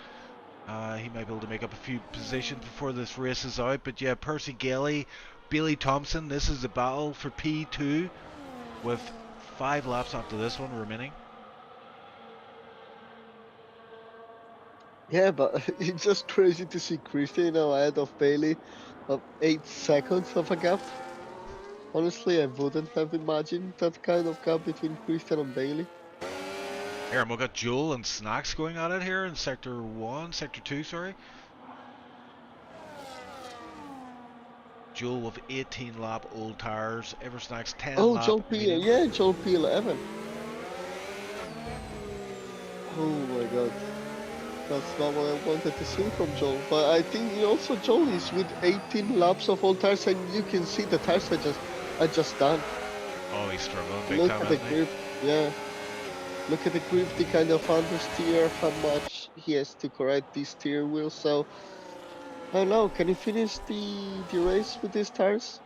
He might be able to make up a few positions before this race is out. But yeah, Percy Galley, Bailey Thompson, this is the battle for P2 with 5 laps after this one remaining. Yeah, but it's just crazy to see Christian now ahead of Bailey of 8 seconds of a gap. Honestly, I wouldn't have imagined that kind of gap between Christian and Bailey. Here, we've got Joel and Snacks going at it here in Sector 2, sorry. Joel with 18 lap old tires, Eversnack's 10 oh, lap Joel P, medium. yeah, Joel P11. Oh my god. That's not what I wanted to see from Joel. But I think also Joel is with 18 laps of all tires, and you can see the tires are just done. Oh, he's struggling big Look time, at the isn't he? grip, yeah. Look at the grip, the kind of understeer, how much he has to correct the steer wheel. So I don't know, can he finish the race with these tires?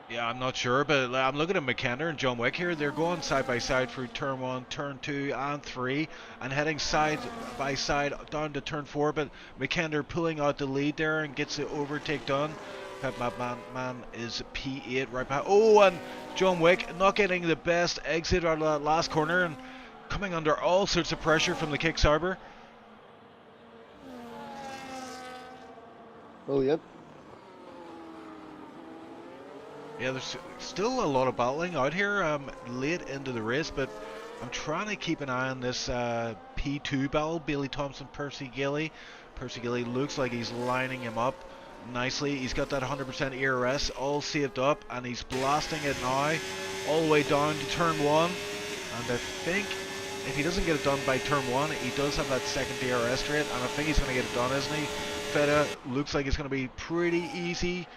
Yeah, I'm not sure, but I'm looking at McKenna and John Wick here. They're going side by side through turn 1, turn 2, and 3, and heading side by side down to turn 4. But McKenna pulling out the lead there and gets the overtake done. Pep Man is P8 right behind. Oh, and John Wick not getting the best exit out of that last corner and coming under all sorts of pressure from the Kicksarber. Oh, yep. Yeah, there's still a lot of battling out here late into the race, but I'm trying to keep an eye on this P2 battle. Bailey Thompson, Percy Gilly. Percy Gilly looks like he's lining him up nicely. He's got that 100% ERS all saved up, and he's blasting it now all the way down to turn 1. And I think if he doesn't get it done by turn 1, he does have that second DRS straight, and I think he's going to get it done, isn't he? Feta looks like it's going to be pretty easy.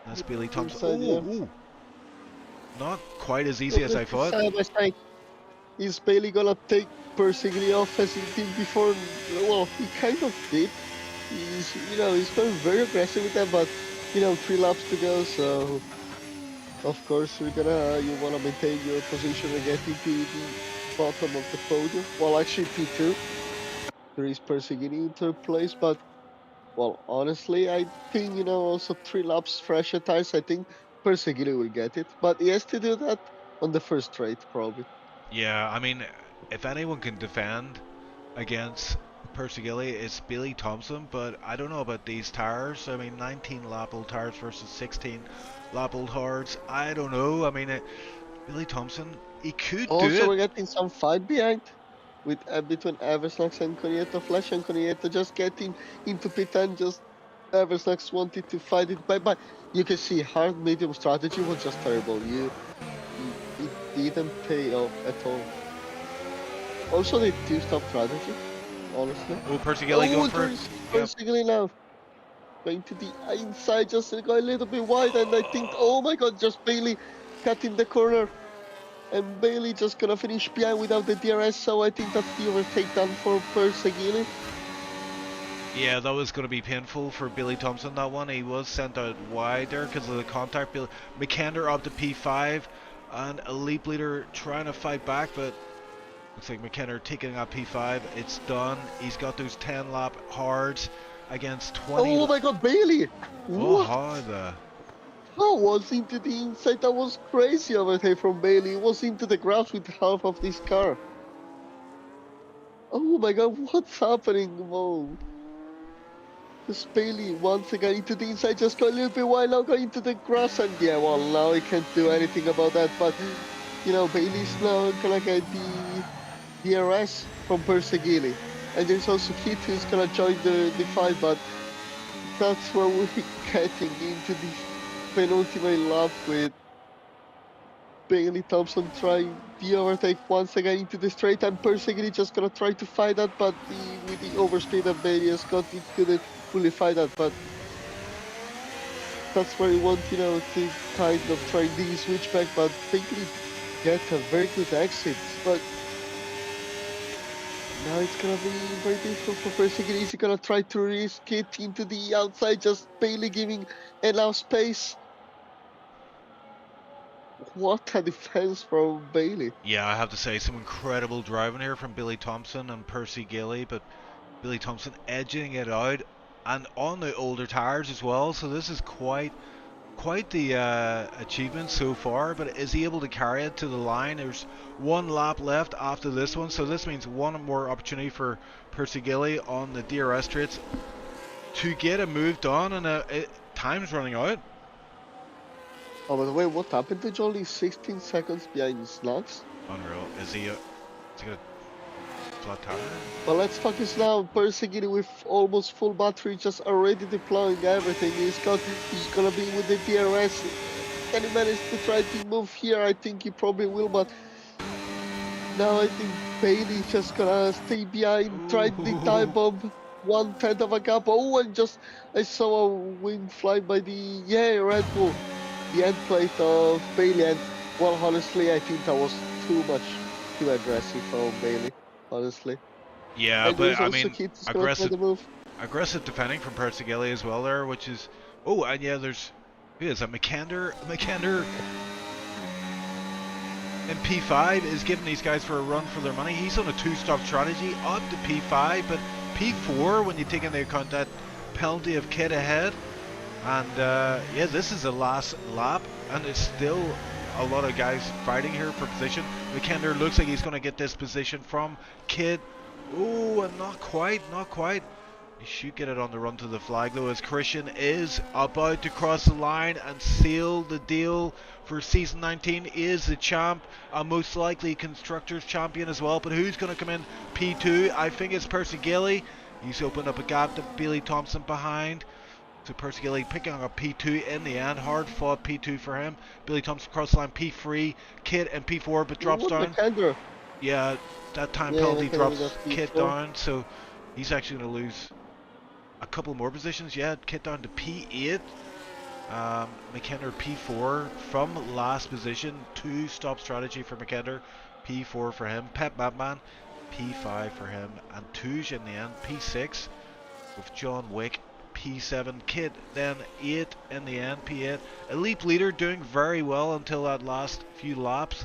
That's Bailey Thompson. Inside, Ooh, not quite as easy as I thought. Side by side. Is Bailey gonna take Percy off as he did before? Well, he kind of did. He's going very aggressive with that, but 3 laps to go, so of course you wanna maintain your position and get into the bottom of the podium. Well, actually P2. There is Percy in third place, but well, honestly, I think, also 3 laps fresher tires, I think Percy will get it. But he has to do that on the first straight, probably. Yeah, I mean, if anyone can defend against Percy Gilly, it's Bailey Thompson, but I don't know about these tires. I mean, 19 lap old tires versus 16 lap old hards. I don't know. I mean, Bailey Thompson, he could do Also, it. we're getting some fight behind with between Eversnax and Conieto. Flash and Conieto just getting into pit and just Eversnax wanted to fight it by. You can see hard medium strategy was just terrible. It didn't pay off at all. Also, the two-stop strategy, honestly. Oh, Percy Gilly going for it. Percy Gilly now. Going to the inside, just go a little bit wide, and I think, oh my god, just Bailey cutting the corner. And Bailey just gonna finish behind without the DRS, so I think that's the overtake done for Percy Gilly. Yeah, that was going to be painful for Bailey Thompson, that one. He was sent out wide there because of the contact. McKenna up to P5, and Elite Leader trying to fight back, but looks like McKenna taking up P5. It's done. He's got those 10 lap hards against 20. Oh my god, Bailey! Oh, What? how the... That was into the inside. That was crazy overtake from Bailey. It was into the grass with half of this car. Oh my god, what's happening? Whoa. Just Bailey once again into the inside, just go a little bit wide, now go into the grass, and yeah, well, now he can't do anything about that, but Bailey's now gonna get the DRS from Percy Gilly. And there's also Keith who's gonna join the fight, but that's where we're getting into the penultimate lap with Bailey Thompson trying the overtake once again into the straight, and Percy Gilly just gonna try to fight that, but with the overspeed that Bailey has got, he couldn't fully fight that. But that's where you want, to kind of try the switchback, but Bailey get a very good exit. But now it's gonna be very difficult for Persigan. He's gonna try to risk it into the outside, just Bailey giving enough space. What a defense from Bailey. Yeah, I have to say, some incredible driving here from Billy Thompson and Percy Gilly, but Billy Thompson edging it out and on the older tires as well, so this is quite the achievement so far. But is he able to carry it to the line? There's one lap left after this one, so this means one more opportunity for Percy Gilly on the DRS straights to get a move done, and time's running out. Oh, by the way, what happened to Jolly? 16 seconds behind Slugs. Unreal. Is he gonna flat tire? But let's focus now. Perseguiting with almost full battery, just already deploying everything. He's gonna be with the DRS. Can he manage to try to move here? I think he probably will, but now I think Bailey's just gonna stay behind. Tried the time bomb, 1/10 of a gap. Oh, and just I saw a wing fly by the Red Bull, the end plate of Bailey. And well, honestly, I think that was too aggressive from Bailey. Honestly. Yeah, And but there's I also mean, Keith is gonna try the move. aggressive defending from Percy Gilly as well there, which is and yeah, there's who is that? McKender in P5 is giving these guys for a run for their money. He's on a two-stop strategy up to P5, but P4 when you take into account that penalty of Kid ahead. And yeah, this is the last lap, and it's still a lot of guys fighting here for position. McKender looks like he's going to get this position from Kid. Oh, and not quite. He should get it on the run to the flag though, as Christian is about to cross the line and seal the deal for season 19. Is the champ, and most likely Constructors champion as well. But who's going to come in P2? I think it's Percy Gilly. He's opened up a gap to Billy Thompson behind. So Percy Gilly picking up P2 in the end. Hard fought P2 for him. Billy Thompson cross the line P3. Kit and P4, but drops down. McKender. Yeah, that time penalty drops Kit P4. down. So he's actually going to lose a couple more positions. Yeah, Kit down to P8. McKender P4 from last position. Two-stop strategy for McKender. P4 for him. Pep Batman P5 for him. And Touge in the end P6 with John Wick. P7 Kid, then 8 in the end, P8. Elite Leader doing very well until that last few laps.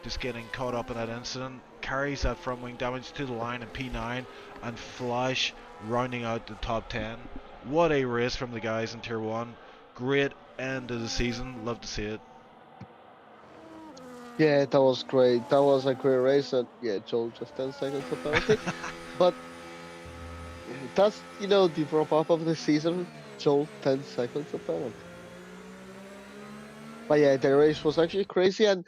Just getting caught up in that incident. Carries that front wing damage to the line in P9. And Flash rounding out the top 10. What a race from the guys in Tier 1. Great end of the season. Love to see it. Yeah, that was great. That was a great race. And yeah, Joel just 10 seconds of penalty. But that's, the wrap-up of the season. Joel, 10 seconds of penalty. But yeah, the race was actually crazy, and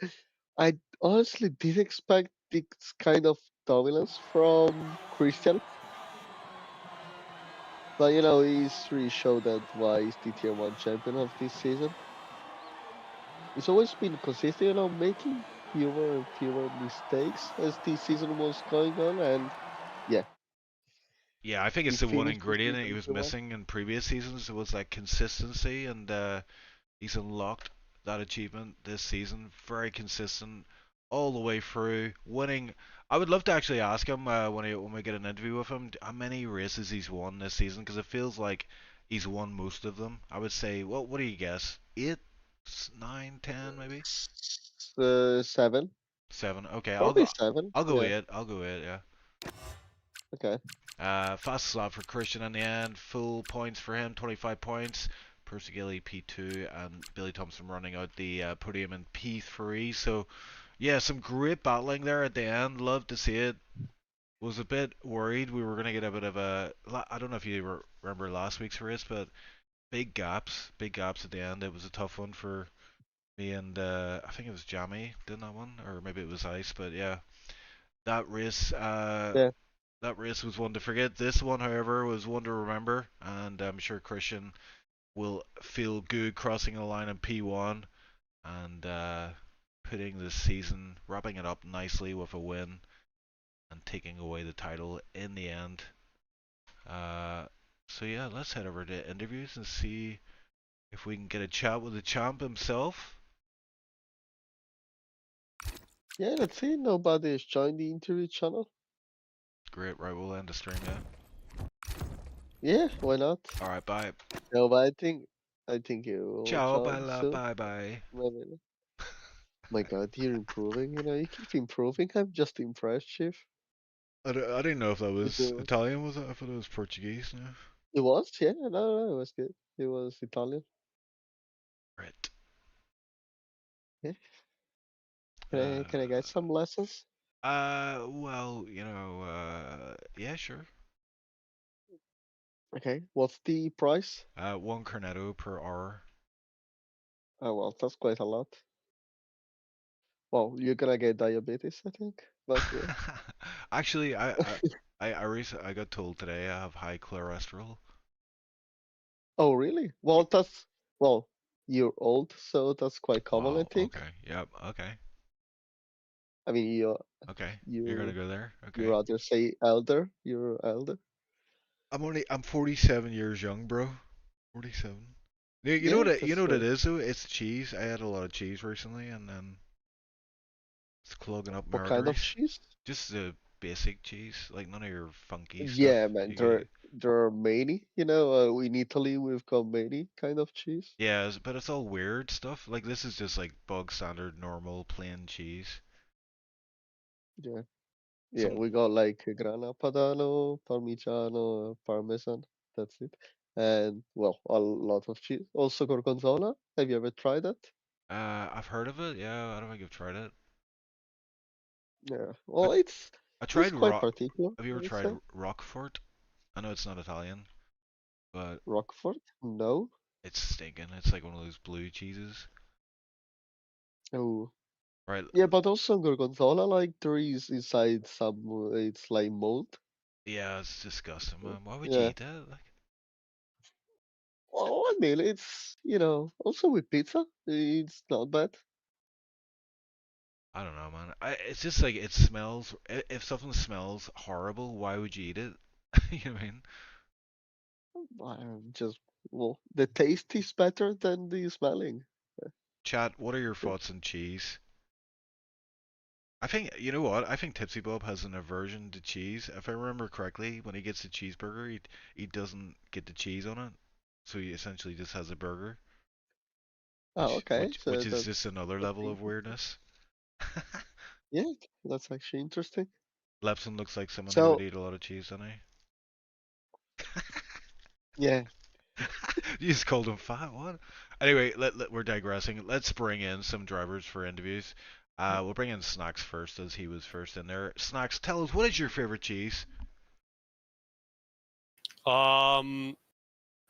I honestly didn't expect this kind of dominance from Christian. But he's really showed that why he's the Tier 1 champion of this season. He's always been consistent, making fewer and fewer mistakes as the season was going on, and yeah. Yeah, I think it's He the one finished the ingredient that he season was Tier 1. missing in previous seasons. It was that consistency, and he's unlocked that achievement this season. Very consistent all the way through, winning. I would love to actually ask him when we get an interview with him how many races he's won this season, because it feels like he's won most of them. I would say, well, what do you guess? 8, 9, 10, maybe 7. 7. Okay, Probably 7. I'll go Yeah. 8. I'll go 8. Yeah. Okay. Fastest lap for Christian in the end. Full points for him, 25 points. Percy Gilly P2 and Billy Thompson running out the podium in P3. So, yeah, some great battling there at the end. Love to see it. Was a bit worried we were going to get a bit of a. I don't know if you remember last week's race, but big gaps at the end. It was a tough one for me and I think it was Jamie did that one, or maybe it was Ice. But yeah, that race. Yeah. That race was one to forget. This one, however, was one to remember, and I'm sure Christian will feel good crossing the line in P1 and putting this season, wrapping it up nicely with a win and taking away the title in the end. So yeah, let's head over to interviews and see If we can get a chat with the champ himself. Yeah, let's see. Nobody has joined the interview channel. Great, right, we'll end the stream, yeah? Yeah, why not? Alright, bye. No, but I think you will Ciao, join bella, soon. bye bye. Maybe. My God, you're improving. You keep improving. I'm just impressed, Chief. I didn't know if that You was do. Italian, was it? I thought it was Portuguese, no? It was, yeah. No, it was good. It was Italian. Right. Yeah. Can I get some lessons? Well, yeah, sure. Okay. What's the price? 1 cornetto per hour. Oh well, that's quite a lot. Well, you're gonna get diabetes, I think. But yeah. Actually, I got told today I have high cholesterol. Oh really? Well, well, you're old, so that's quite common, I Wow, think. okay, yep, okay, I mean, okay. You're gonna you go there? you Okay. rather say elder. You're elder. I'm 47 years young, bro. 47. Yeah, You know that's what it right. is though? It's cheese. I had a lot of cheese recently, and then it's clogging up my What kind of arteries. cheese? Just the basic cheese, like none of your funky stuff. Yeah, man. You There get, there are many. In Italy we've got many kind of cheese. yeah, but it's all weird stuff. Like this is just like bog standard, normal, plain cheese. Yeah. Yeah, Some we got like Grana Padano, Parmigiano, Parmesan. That's it. And well, a lot of cheese. Also Gorgonzola. Have you ever tried that? I've heard of it. Yeah, I don't think I've tried it. Yeah. I Well, I it's tried quite rock. particular, Have you I ever would tried say. Roquefort? I know it's not Italian, but Roquefort? No. it's stinking. It's like one of those blue cheeses, Oh. right? Yeah, but also Gorgonzola, like there is inside some, it's like mold. Yeah, it's disgusting, man. Why would you Yeah. eat that? Like, Well, I mean, also with pizza, it's not bad. I don't know, man. It's just like it smells. If something smells horrible, why would you eat it? You know what I mean? Just, well, the taste is better than the smelling. Chat, what are your Yeah. thoughts on cheese? I think, you know what? I think Tipsy Bob has an aversion to cheese. If I remember correctly, when he gets a cheeseburger, he doesn't get the cheese on it. So he essentially just has a burger, Oh, okay. which So is just another that's level of interesting. weirdness. Yeah, that's actually interesting. Lepson looks like someone who would So, eat a lot of cheese, doesn't he? yeah, You just called him fat. What? Anyway, we're digressing. Let's bring in some drivers for interviews. We'll bring in Snacks first, as he was first in there. Snacks, tell us, what is your favorite cheese? Um,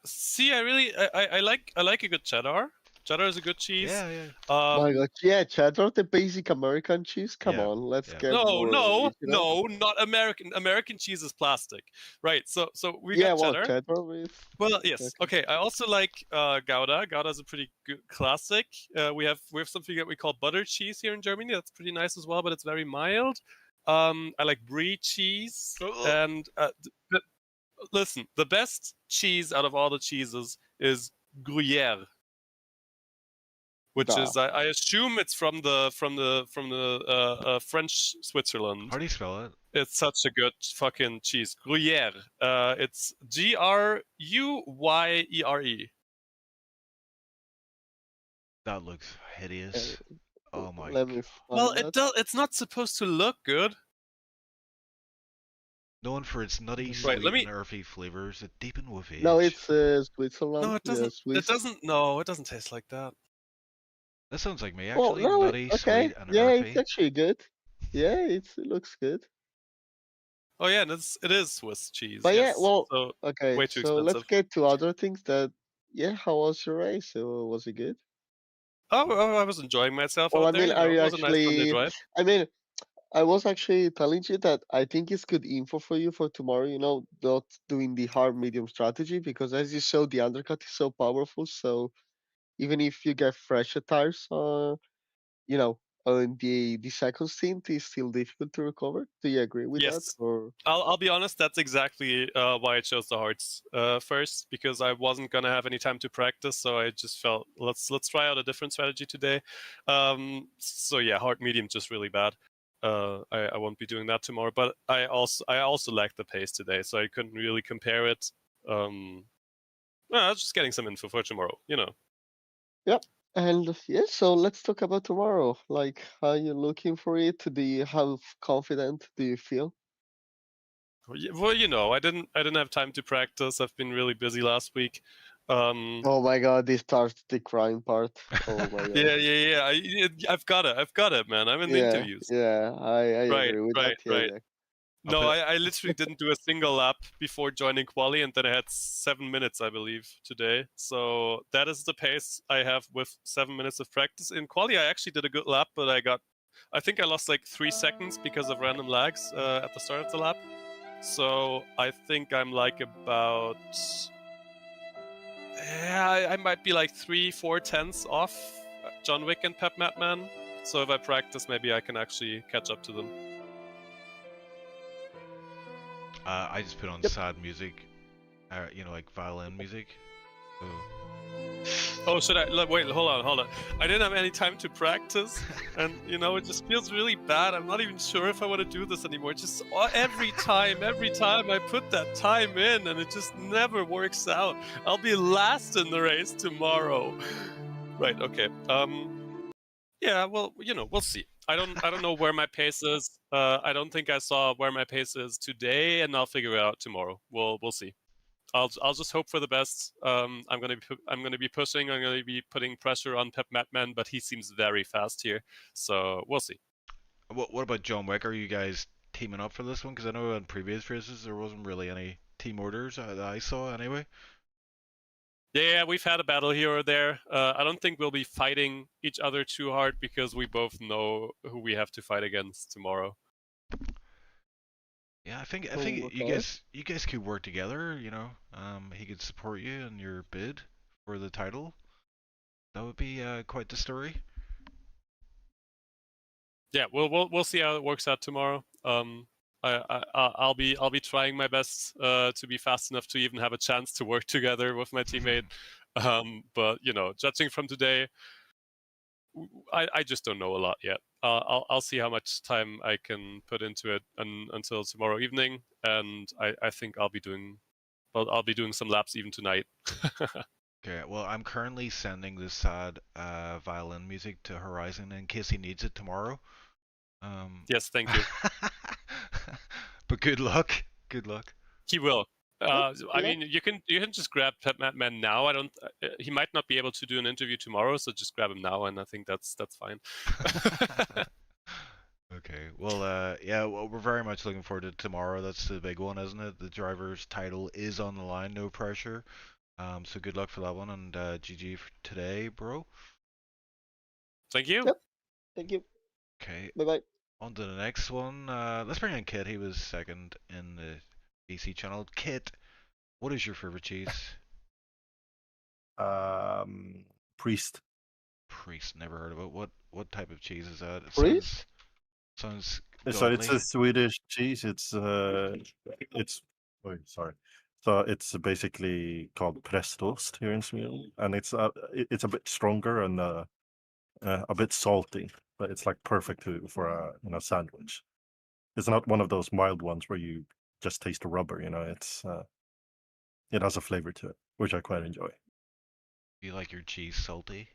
See, I like a good cheddar. Cheddar is a good cheese. Yeah, yeah, my Um, God, yeah, cheddar, the basic American cheese. Come yeah, on, let's yeah. get no, more no, original. no, not American. American cheese is plastic, right? So we Yeah, got well, cheddar. cheddar with. Well, yes, Okay. okay. I also like Gouda. Gouda is a pretty good classic. We have something that we call butter cheese here in Germany. That's pretty nice as well, but it's very mild. I like brie cheese, Oh, and listen, the best cheese out of all the cheeses is Gruyere, which Da. is I assume it's from the French Switzerland. how do you spell it? It's such a good fucking cheese. Gruyere. It's Gruyere. That looks Uh, hideous. Oh my Let me Well, find that. it's not supposed to look good, Known for its nutty, Mm, right? sweet, and earthy flavors that deepen with No, age. it's Switzerland. No, it Yeah, doesn't. It Swiss. doesn't. No, it doesn't taste like that. That sounds like me, Well, actually. no, Nutty, okay. sweet, and Yeah, it's earthy. actually good. Yeah, it looks good. Oh yeah, and it is Swiss cheese. But yeah, Yes. well, So okay. way too So let's expensive. get to other things. Yeah, how was your race? Was it good? Oh, I was enjoying myself Well, out I there. mean, You are know, it you was a nice Sunday actually? drive. I mean, I was actually telling you that I think it's good info for you for tomorrow. Not doing the hard medium strategy because as you saw, the undercut is so powerful. So even if you get fresher tires, on the second stint is still difficult to recover. Do you agree with that? Yes. Or I'll be honest. That's exactly why I chose the hards first, because I wasn't gonna have any time to practice. So I just felt let's try out a different strategy today. So yeah, hard medium just really bad. I won't be doing that tomorrow. But I also lacked the pace today, so I couldn't really compare it. I was just getting some info for tomorrow. yeah. And yeah, so let's talk about tomorrow. Like, how you looking for it? How confident do you feel? Well, I didn't have time to practice. I've been really busy last week. Oh my god, this starts the crying part. Oh my god. Yeah. I've got it, man. I'm in the Yeah, interviews. yeah, I Right, agree with that. Yeah, right. yeah. I'll No, put I literally didn't do a single lap before joining quali, and then I had 7 minutes, I believe, today. So that is the pace I have with 7 minutes of practice. In quali, I actually did a good lap, but I think I lost like 3 seconds because of random lags at the start of the lap. So I think I'm like about, yeah, I might be like 3-4 tenths off John Wick and Pep Madman. So if I practice, maybe I can actually catch up to them. I just put on Yep. sad music, like violin music. Oh, should I? Wait, hold on. I didn't have any time to practice, and it just feels really bad. I'm not even sure if I want to do this anymore. Just every time I put that time in, and it just never works out. I'll be last in the race tomorrow. Right? Okay. Yeah. Well, we'll see. I don't know where my pace is. I don't think I saw where my pace is today, and I'll figure it out tomorrow. We'll see. I'll just hope for the best. I'm gonna be pushing. I'm gonna be putting pressure on Pep Madman, but he seems very fast here, so we'll see. What about John Wick? Are you guys teaming up for this one? Because I know in previous races there wasn't really any team orders that I saw anyway. Yeah, we've had a battle here or there. I don't think we'll be fighting each other too hard because we both know who we have to fight against tomorrow. Yeah, I think Okay. you guys could work together. He could support you in your bid for the title. That would be quite the story. Yeah, we'll see how it works out tomorrow. I'll be trying my best to be fast enough to even have a chance to work together with my teammate. But judging from today, I just don't know a lot yet. I'll see how much time I can put into it until tomorrow evening, and I think I'll be doing some laps even tonight. Okay, well, I'm currently sending this sad violin music to Horizon in case he needs it tomorrow. Yes, thank you. But good luck. Good luck. He will. Yep, I mean, you can just grab Pep Madman now. I don't. He might not be able to do an interview tomorrow, so just grab him now, and I think that's fine. Okay. Well, yeah, well, we're very much looking forward to tomorrow. That's the big one, isn't it? The driver's title is on the line, no pressure. So good luck for that one, and GG for today, bro. Thank you. yep. Thank you. Okay. Bye bye. On to the next one. Let's bring in Kit. He was second in the BC channel. Kit, what is your favorite cheese? Priest. Priest. Never heard of it. What type of cheese is that? It Priest? sounds So it's godly. a Swedish cheese. It's sorry. So it's basically called prästost here in Sweden, and it's a bit stronger and a bit salty, but it's like perfect for a sandwich. It's not one of those mild ones where you just taste the rubber. It's it has a flavor to it, which I quite enjoy. Do you like your cheese salty?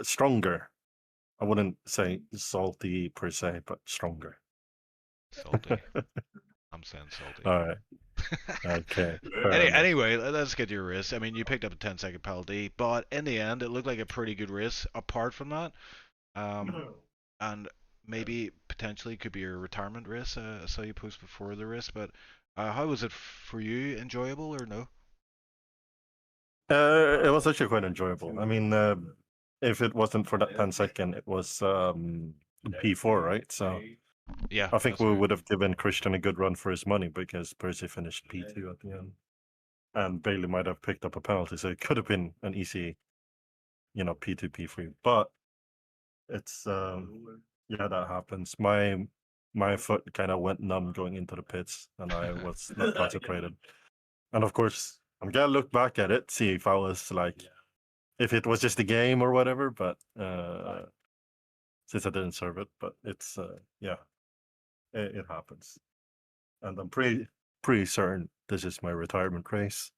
Stronger. I wouldn't say salty per se, but stronger. Salty. I'm saying salty. All right. Okay. fair enough. Anyway, let's get to your race. I mean, you picked up a 10-second penalty, but in the end, it looked like a pretty good race. Apart from that, and maybe potentially could be your retirement race. I saw you post before the race, but how was it for you? Enjoyable or no? It was actually quite enjoyable. I mean, if it wasn't for that 10-second, it was P4, right? So Yeah, I think that's we right. would have given Christian a good run for his money because Percy finished P2 at the end, and Bailey might have picked up a penalty, so it could have been an easy P2, P3. But it's yeah, that happens. My foot kind of went numb going into the pits, and I was not concentrated. And of course, I'm gonna look back at it, see if I was like, if it was just a game or whatever. But since I didn't serve it, but it's yeah, it happens. And I'm pretty certain this is my retirement race.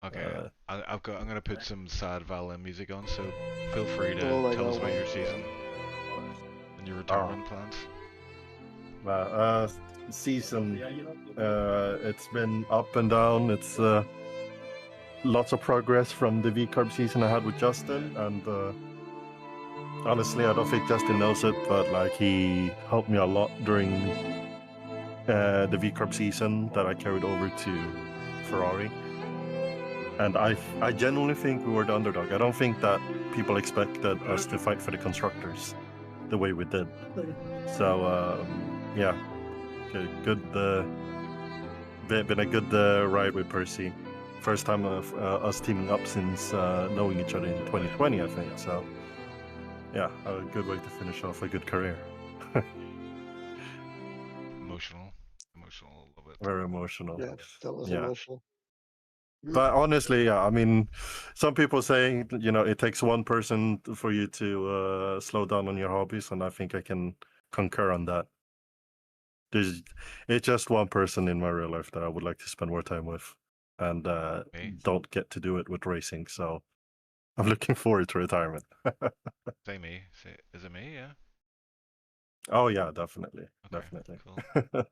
Okay, I'm gonna put some sad violin music on, so feel free to Oh my tell us God. about your season and your retirement plans. Season, it's been up and down. It's lots of progress from the V-Carb season I had with Justin, and honestly, I don't think Justin knows it, but like he helped me a lot during the V-Carb season that I carried over to Ferrari. And I genuinely think we were the underdog. I don't think that people expected us to fight for the constructors the way we did. So yeah, good. Been a good ride with Percy. First time of us teaming up since knowing each other in 2020, I think. So yeah, a good way to finish off a good career. Emotional, a little bit. Very emotional. Yeah, that was Yeah. emotional. But honestly, yeah, I mean, some people say, it takes one person for you to slow down on your hobbies, and I think I can concur on that. It's just one person in my real life that I would like to spend more time with, and don't get to do it with racing. So I'm looking forward to retirement. Say me. Is it me? Yeah. Oh yeah, definitely, Okay, definitely. cool.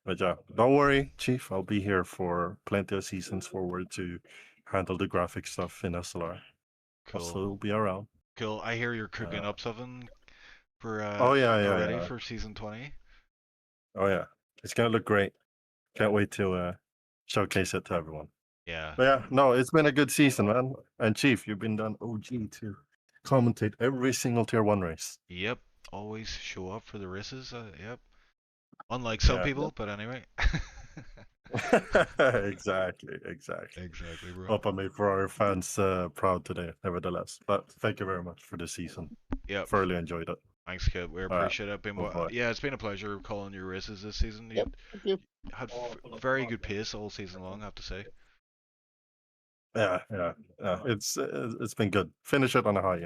But yeah, don't worry, Chief. I'll be here for plenty of seasons forward to handle the graphic stuff in SLR. I'll Cool. still be around. Cool. I hear you're cooking up something for Oh yeah, already yeah. for season 20. Oh yeah, it's gonna look great. Can't wait to showcase it to everyone. Yeah. But yeah, no, it's been a good season, man. And Chief, you've been done OG to commentate every single Tier 1 race. Yep. Always show up for the races. Yep. Unlike some people, but anyway. Exactly. Exactly, bro. Hope I made Ferrari fans proud today, nevertheless. But thank you very much for this season. Yep. Thoroughly enjoyed it. Thanks, kid. We appreciate it. Yeah, it's been a pleasure calling your races this season. Yep, thank you. Had very good pace all season long, I have to say. Yeah. It's been good. Finish it on a high,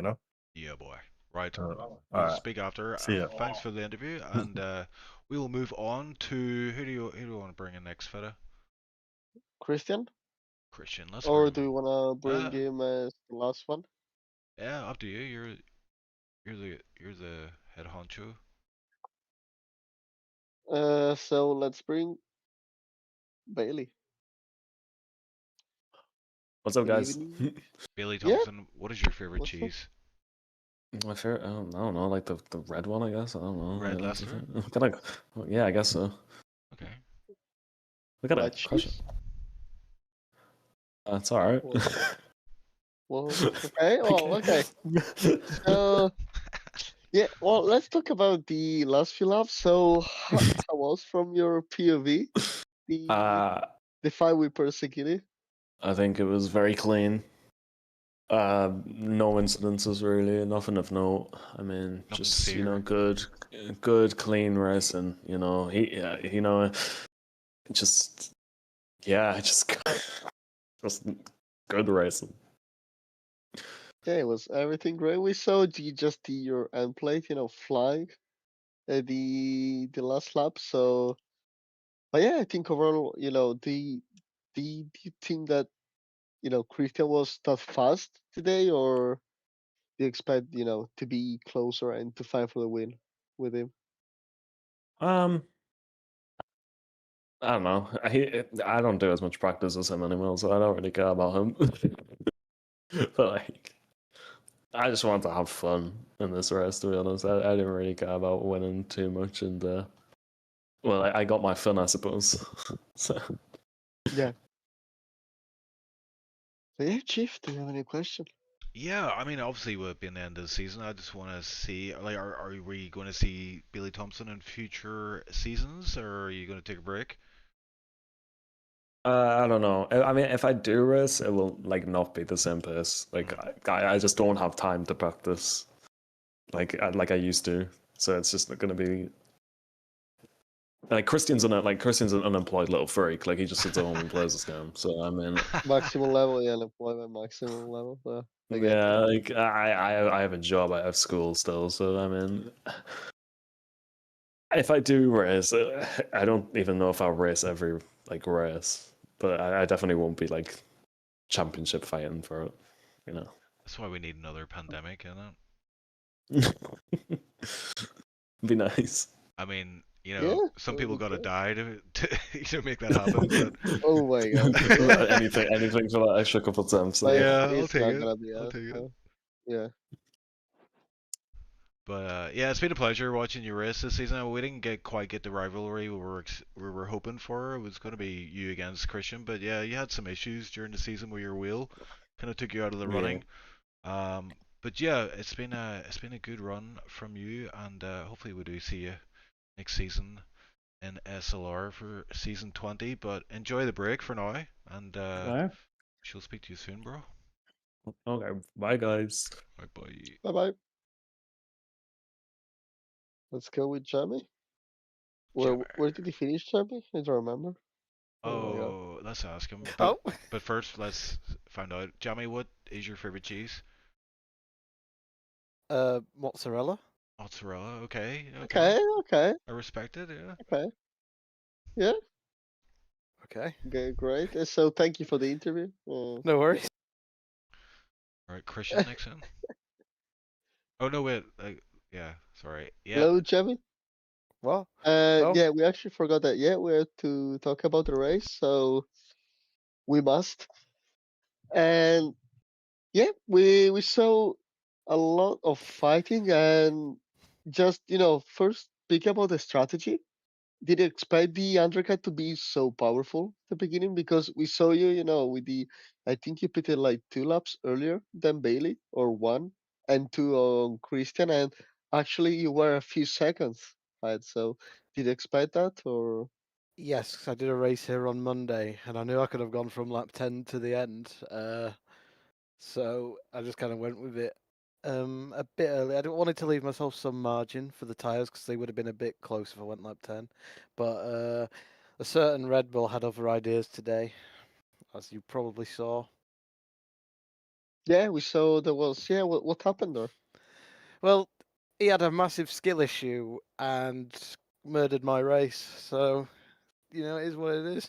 Yeah, boy. Right. We'll speak after. See ya. Thanks for the interview, and we will move on to who do you want to bring in next, Feta? Christian? Christian. Let's Or bring do him. you wanna bring him as the last one? Yeah, up to you. You're the head honcho. So let's bring Bailey. What's up, Good guys? evening. Bailey Yeah. Thompson, what is your favorite What's up? cheese? My favorite, I don't know, like the red one, I guess. I don't know. Red Like, Leicester? yeah, I guess so. Okay. We gotta Black crush cheese? it. It's alright. Well, okay. Well, okay. So yeah. Well, let's talk about the last few laps. So how was from your POV the fight with Persecuted? I think it was very clean. No incidences really, nothing of note. I mean, Nothing just severe. good, clean racing. Just just good racing. Yeah, it was everything great. We saw just your end plate, flying the last lap. So, but yeah, I think overall, do you think that Christian was that fast today, or do you expect to be closer and to fight for the win with him? I don't know. I don't do as much practice as him anymore, so I don't really care about him. But like, I just want to have fun in this race. To be honest, I didn't really care about winning too much, and well, I got my fun, I suppose. So. Yeah. But yeah, Chief, do you have any question? Yeah, I mean, obviously we've been the end of the season. I just want to see, like, are we going to see Billy Thompson in future seasons, or are you going to take a break? I don't know. I mean, if I do race, it will like not be the same pace. Like I just don't have time to practice like I used to. So it's just going to be like Christian's an unemployed little freak. Like he just sits at home and plays this game. So I mean, Maximum level, yeah, employment maximum level. I get yeah, that. like I have a job. I have school still. So I mean, if I do race, I don't even know if I'll race every like race. But I definitely won't be like championship fighting for it. You know. That's why we need another pandemic, isn't it? Be nice. I mean, Yeah, some that people would be gotta great. die to make that happen. But Oh my god. anything for that extra couple times. Like, yeah, I'll it's take not it. gonna be I'll us. take it. Yeah. But yeah, it's been a pleasure watching you race this season. We didn't quite get the rivalry we were hoping for. It was going to be you against Christian, but yeah, you had some issues during the season with your wheel, kind of took you out of the running. But yeah, it's been a good run from you, and hopefully we do see you next season in SLR for season 20. But enjoy the break for now, and Alright. she'll speak to you soon, bro. Okay. Bye, guys. Bye bye. Bye bye. Let's go with Jamie. Where did he finish, Jamie? I don't remember. Oh my god. Oh, let's ask him. Oh, But first, let's find out. Jamie, what is your favorite cheese? mozzarella. Mozzarella. Okay. Okay. I respect it. Yeah. Okay. Yeah. Okay, Okay, great. So thank you for the interview. no worries. All right, Christian next in. Oh no, wait. Yeah. Sorry. Yeah. Hello, Jamie. Well, Oh. Yeah, we actually forgot that. Yeah, we have to talk about the race, so we must. And yeah, we saw a lot of fighting, and just first speak about the strategy. Did you expect the undercut to be so powerful at the beginning? Because we saw you, with I think you pitted like 2 laps earlier than Bailey, or 1 and 2 on Christian, and actually you were a few seconds ahead. So did you expect that, or? yes, I did a race here on Monday, and I knew I could have gone from lap 10 to the end. So I just kind of went with it a bit early. I wanted to leave myself some margin for the tyres because they would have been a bit close if I went lap 10. But a certain Red Bull had other ideas today, as you probably saw. Yeah, we saw there was. Yeah, what happened there? Well, he had a massive skill issue and murdered my race. So, it is what it is.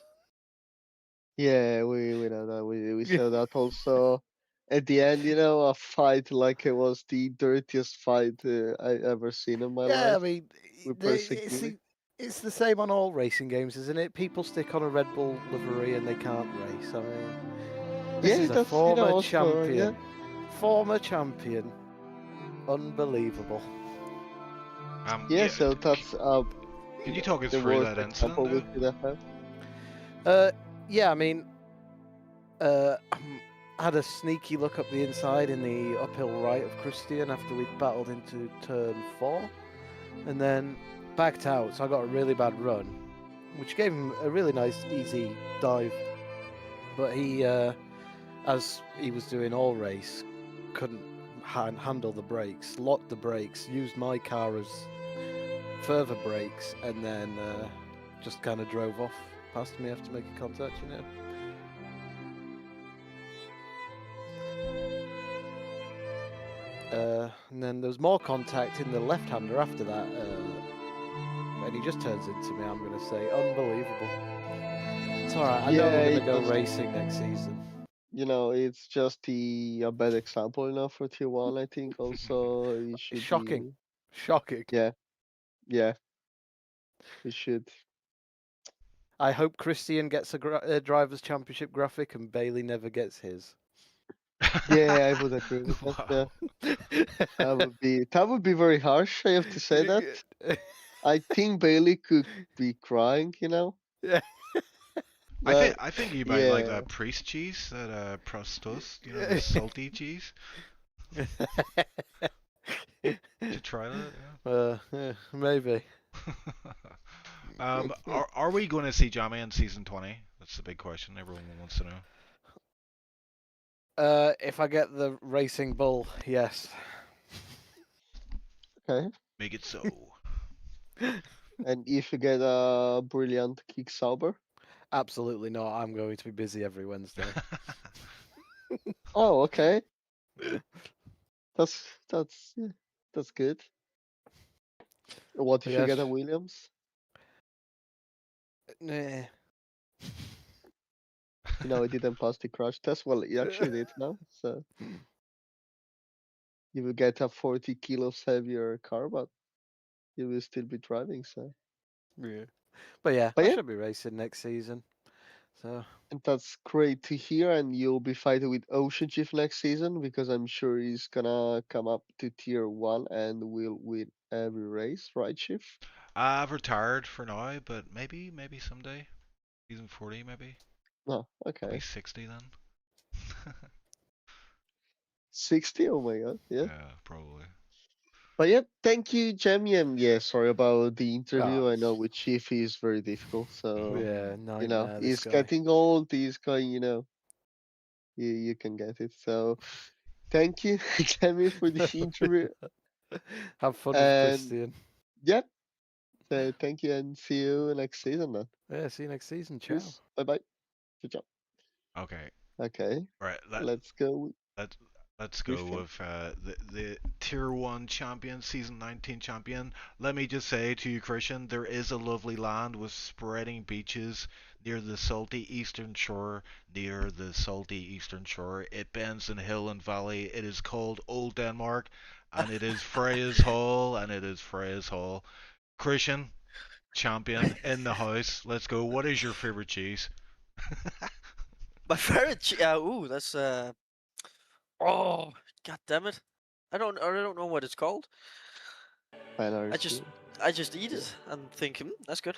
Yeah, we know that. We saw that also. At the end, a fight like it was the dirtiest fight I ever seen in my Yeah, I life. mean, With it's the same on all racing games, isn't it? People stick on a Red Bull livery and they can't race. I mean, this is a that's former also, champion. yeah. Former champion. Unbelievable. Yeah, so that's Can you talk us the through worst that example we incident? could have. Yeah, I mean, I had a sneaky look up the inside in the uphill right of Christian after we'd battled into turn 4, and then backed out. So I got a really bad run, which gave him a really nice, easy dive. But he, as he was doing all race, couldn't handle the brakes, locked the brakes, used my car as further brakes, and then just kind of drove off past me after making contact, And then there was more contact in the left-hander after that, and he just turns into me. I'm going to say unbelievable. It's all right. I know we're going to go racing next season. It's just a bad example, for T1. I think also it should Shocking. be. Shocking. Yeah. We should. I hope Christian gets a driver's championship graphic and Bailey never gets his. Yeah, I would agree with that. Yeah. That would be very harsh. I have to say that. I think Bailey could be crying. Yeah. I think you might like yeah. that priest cheese, that prostos, the salty cheese. Did you try that? Yeah, maybe. Are we going to see Jamie in season 20? That's the big question everyone wants to know. If I get the racing bull, yes. Okay. Make it so. And if you get a brilliant kick sauber? Absolutely not. I'm going to be busy every Wednesday. Oh, okay. That's yeah, that's good. What if you Yes. get a Williams? Nah. You know, it didn't pass the crash test. Well, it actually did now. So you will get a 40 kilos heavier car, but you will still be driving. So, Yeah. But yeah, but I yeah, should be racing next season. So and that's great to hear. And you'll be fighting with Ocean Chief next season because I'm sure he's gonna come up to tier 1 and will win every race, right, Chief? I've retired for now, but maybe someday. Season 40, maybe. No, I'll be okay. 60 then. 60? Oh my god, yeah. Yeah, probably. But yeah, thank you, Jamie. And yeah, sorry about the interview. oh, I know with Chief is very difficult. So, yeah, you know, nightmare. This he's guy. getting old. He's going, you can get it. So, thank you, Jamie, for the interview. Have fun with And Christian. yep, so thank you and see you next season then. Yeah, see you next season. Ciao. Cheers. Bye bye. Good job. Okay. Okay, Right. let's go. Let's go Christian. with the Tier 1 champion, Season 19 champion. Let me just say to you, Christian, there is a lovely land with spreading beaches near the salty eastern shore. Near the salty eastern shore. It bends in hill and valley. It is called Old Denmark, and it is Freya's Hall, and it is Freya's Hall. Christian, champion in the house. Let's go. What is your favorite cheese? My favorite. Ooh, that's Oh, god damn it! I don't know what it's called. Final I just cheers. I just eat it and think, that's good.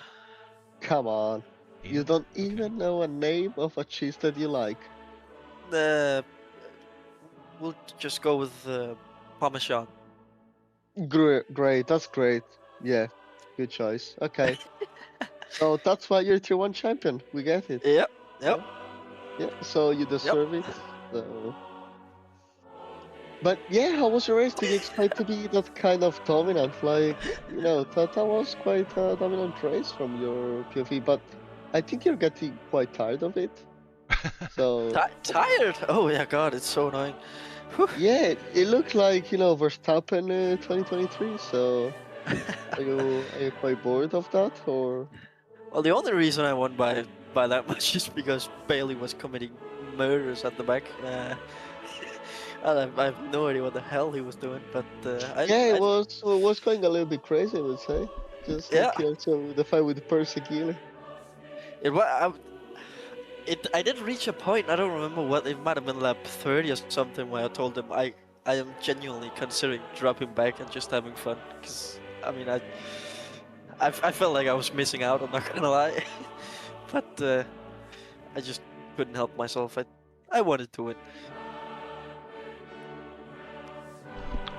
Come on. You Ian? don't Okay. even know a name of a cheese that you like. We'll just go with Parmesan. Great, that's great. Yeah, good choice. Okay. So that's why you're tier 1 champion. We get it. Yep, yep, Yeah, so you yep. deserve it. So. But yeah, how was your race? Did you expect to be that kind of dominant? Like, that was quite a dominant race from your POV, but I think you're getting quite tired of it. So, Tired? Oh yeah, god, it's so annoying. Whew. yeah, it looked like, Verstappen 2023. So, are you quite bored of that, or? Well, the only reason I won by that much is because Bailey was committing murders at the back. I have no idea what the hell he was doing, but Yeah, it was going a little bit crazy, I would say. Just Yeah. like also the fight with Percy Gili. I did reach a point. I don't remember what. It might have been lap 30 or something, where I told him I am genuinely considering dropping back and just having fun. Because I mean, I felt like I was missing out. I'm not gonna lie, but I just couldn't help myself. I wanted to win.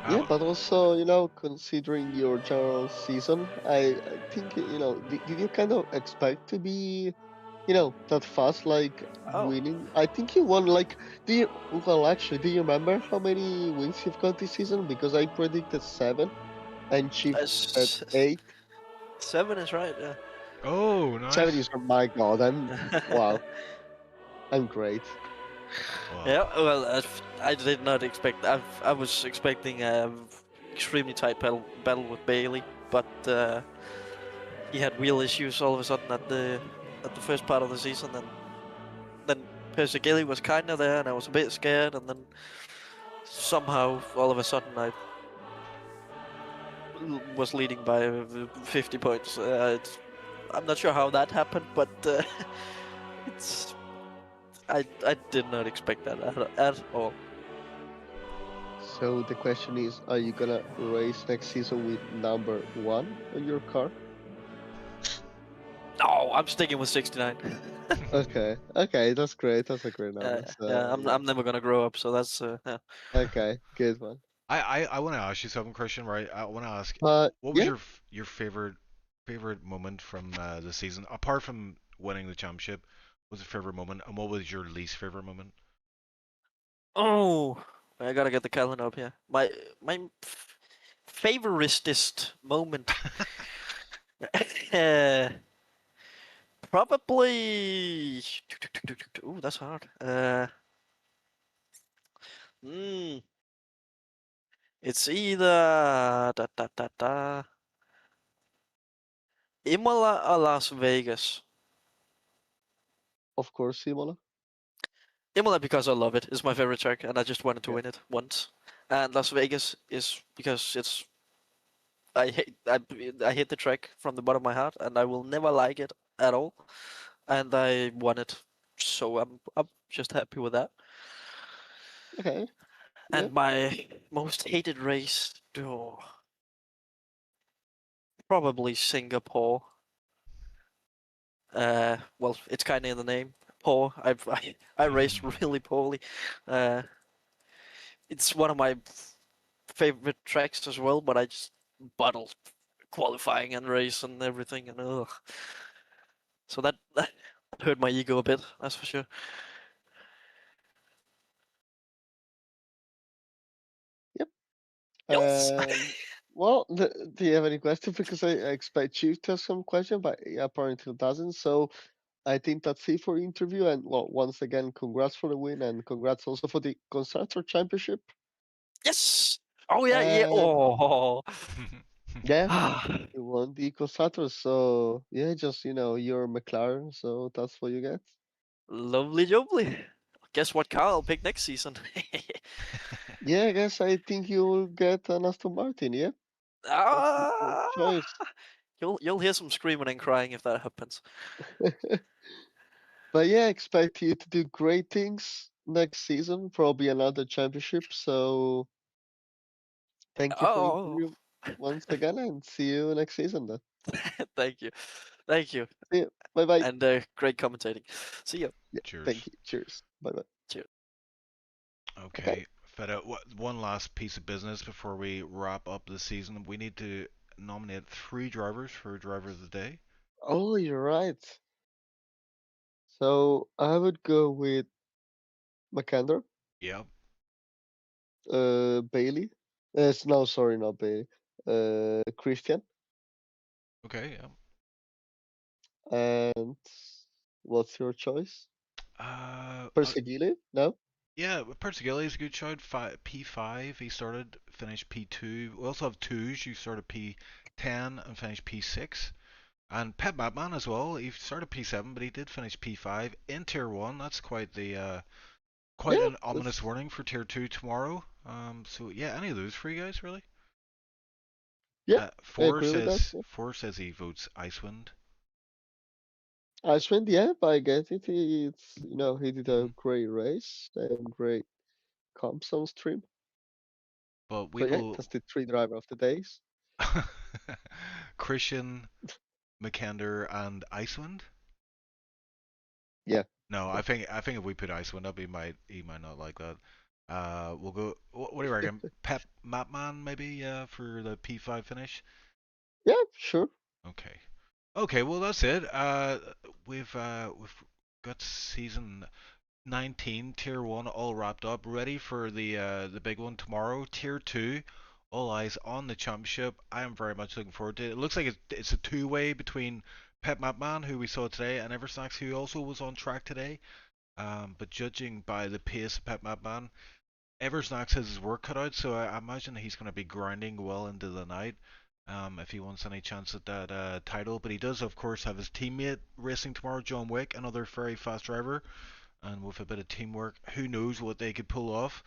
Yeah, but also, considering your general season, I think, did you kind of expect to be, that fast, like, Oh. winning? I think you won, like, actually, do you remember how many wins you've got this season? Because I predicted 7, and Chief said 8. 7 is right. Yeah. Oh, nice. 7 is, oh my god, wow, I'm great. Wow. Yeah. Well, I did not expect. I was expecting a extremely tight battle with Bailey, but he had wheel issues all of a sudden at the first part of the season, and then Percy Gili was kind of there, and I was a bit scared, and then somehow all of a sudden I was leading by 50 points. I'm not sure how that happened, but it's. I did not expect that at all. So the question is, are you gonna race next season with number 1 on your car? No, I'm sticking with 69. Okay, that's great. That's a great number. So, yeah, I'm never gonna grow up, so that's yeah. Okay, good one. I want to ask you something, Christian. Right? I want to ask, But what was yeah, your favorite moment from the season, apart from winning the championship? was a favorite moment, and what was your least favorite moment? Oh, I gotta get the calendar up here. My favoritist moment. Probably. Ooh, that's hard. Mm, it's either Imola or Las Vegas. Of course, Simona. Imola because I love it. It's my favorite track, and I just wanted to Yeah. win it once. And Las Vegas is because it's I hate the track from the bottom of my heart, and I will never like it at all. And I won it, so I'm just happy with that. Okay. Yeah. And my most hated race, oh, probably Singapore. Well, it's kind of in the name. Poor. I raced really poorly. It's one of my favorite tracks as well, but I just bottled qualifying and race and everything, and ugh. So that hurt my ego a bit, that's for sure. Yep. Yes. Well, do you have any questions? Because I expect you to have some question, but apparently doesn't. So I think that's it for interview. And well, once again, congrats for the win, and congrats also for the constructor championship. Yes. Oh yeah, yeah. And Oh. yeah, you won the constructors. So yeah, just you're McLaren, so that's what you get. Lovely jubbly. Guess what car I'll pick next season? Yeah, I guess I think you'll get an Aston Martin. Yeah, that's your Ah, choice. you'll hear some screaming and crying if that happens. But yeah, expect you to do great things next season, probably another championship. So thank you for Oh, interview once again, and see you next season then. thank you, thank you, See you. Bye bye. and great commentating. See you. Yeah, Cheers. thank you. Cheers. Bye bye. Cheers. Okay. Okay, Feta, one last piece of business before we wrap up the season. We need to nominate 3 drivers for Driver of the Day. Oh, you're right. So I would go with McAnder, Yep. Bailey. No, sorry, not Bailey. Christian, Okay, yeah. and what's your choice? Uh, uh, Persegile? No? yeah, Persigilli is a good shout. P5, he started, finished P2. We also have twos. You started P10 and finished P6. And Pep Mapman as well. He started P7, but he did finish P5 in Tier 1. That's quite Yeah, an ominous that's warning for Tier 2 tomorrow. So yeah, any of those for you guys, really? yeah. I Four agree with that. says Yeah. Four says he votes Icewind. Icewind, yeah, but I get it. He did a Mhm. great race and great comps on stream. But we So yeah, will that's the 3 driver of the days. Christian, McKender, and Icewind. Yeah. No, Yeah. I think if we put Icewind up, he might not like that. We'll go. What do you reckon? Pep Mapman maybe for the P5 finish. Yeah, sure. Okay. Okay. Well, that's it. We've got season 19 Tier 1 all wrapped up, ready for the big one tomorrow. Tier 2, all eyes on the championship. I am very much looking forward to it. It looks like it's a two-way between Pep Mapman, who we saw today, and Eversnax, who also was on track today. But judging by the pace of Pep Mapman, Eversnax has his work cut out, so I imagine he's going to be grinding well into the night. If he wants any chance at that title, but he does, of course, have his teammate racing tomorrow, John Wick, another very fast driver, and with a bit of teamwork, who knows what they could pull off.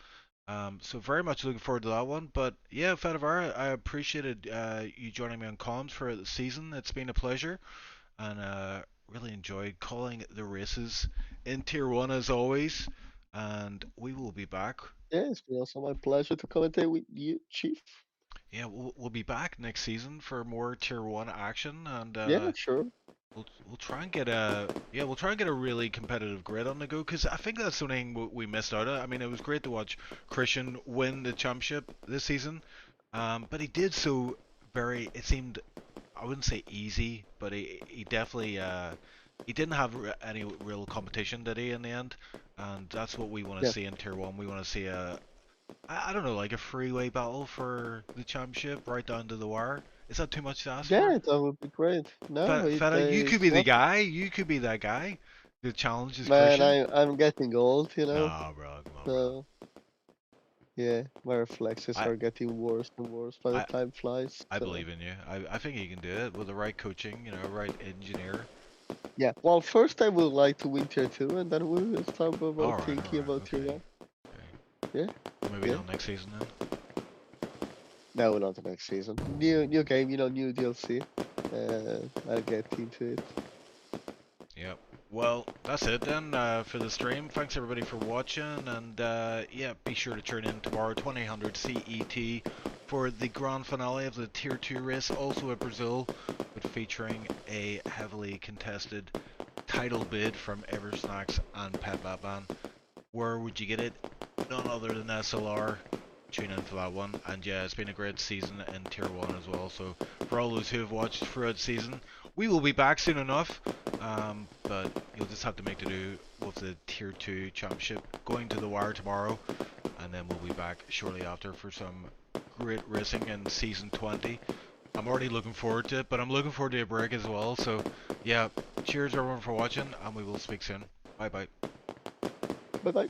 So very much looking forward to that one. But yeah, Fedivara, I appreciated you joining me on comms for the season. It's been a pleasure, and really enjoyed calling the races in Tier 1 as always. And we will be back. Yeah, it's been also my pleasure to commentate with you, Chief. Yeah, we'll be back next season for more Tier 1 action, and Yeah, sure. we'll try and get a really competitive grid on the go, because I think that's something we missed out on. I mean, it was great to watch Christian win the championship this season, but he did so it seemed, I wouldn't say easy, but he definitely he didn't have any real competition, did he, in the end? And that's what we want to Yeah. see in Tier 1. We want to see I don't know, like a freeway battle for the championship right down to the wire. Is that too much to ask for? Yeah, that would be great. No, Feta, you could it's be the not. guy. You could be that guy. The challenge is Man, crucial. I'm getting old, you know. Nah, bro, come on, bro. So yeah, my reflexes I- are getting worse and worse by the I- time flies. I so. believe in you. I think you can do it with the right coaching, you know, right engineer. Yeah. Well, first I would like to win tier 2, and then we'll start about Alright, thinking alright, about tier okay. 1. Yeah. Maybe Yeah. not next season then. No, not the next season. New game, you know, new DLC. I'll get into it. Yep. Well, that's it then for the stream. Thanks everybody for watching, and yeah, be sure to tune in tomorrow, 2000 CET, for the grand finale of the Tier 2 race, also at Brazil, but featuring a heavily contested title bid from Eversnacks and Pet Batman. Where would you get it? None other than SLR. Tune in for that one. And yeah, it's been a great season in Tier 1 as well, so for all those who have watched throughout the season, we will be back soon enough, but you'll just have to make do with the Tier 2 championship going to the wire tomorrow, and then we'll be back shortly after for some great racing in Season 20. I'm already looking forward to it, but I'm looking forward to a break as well, so yeah, cheers everyone for watching, and we will speak soon. Bye bye. Bye bye.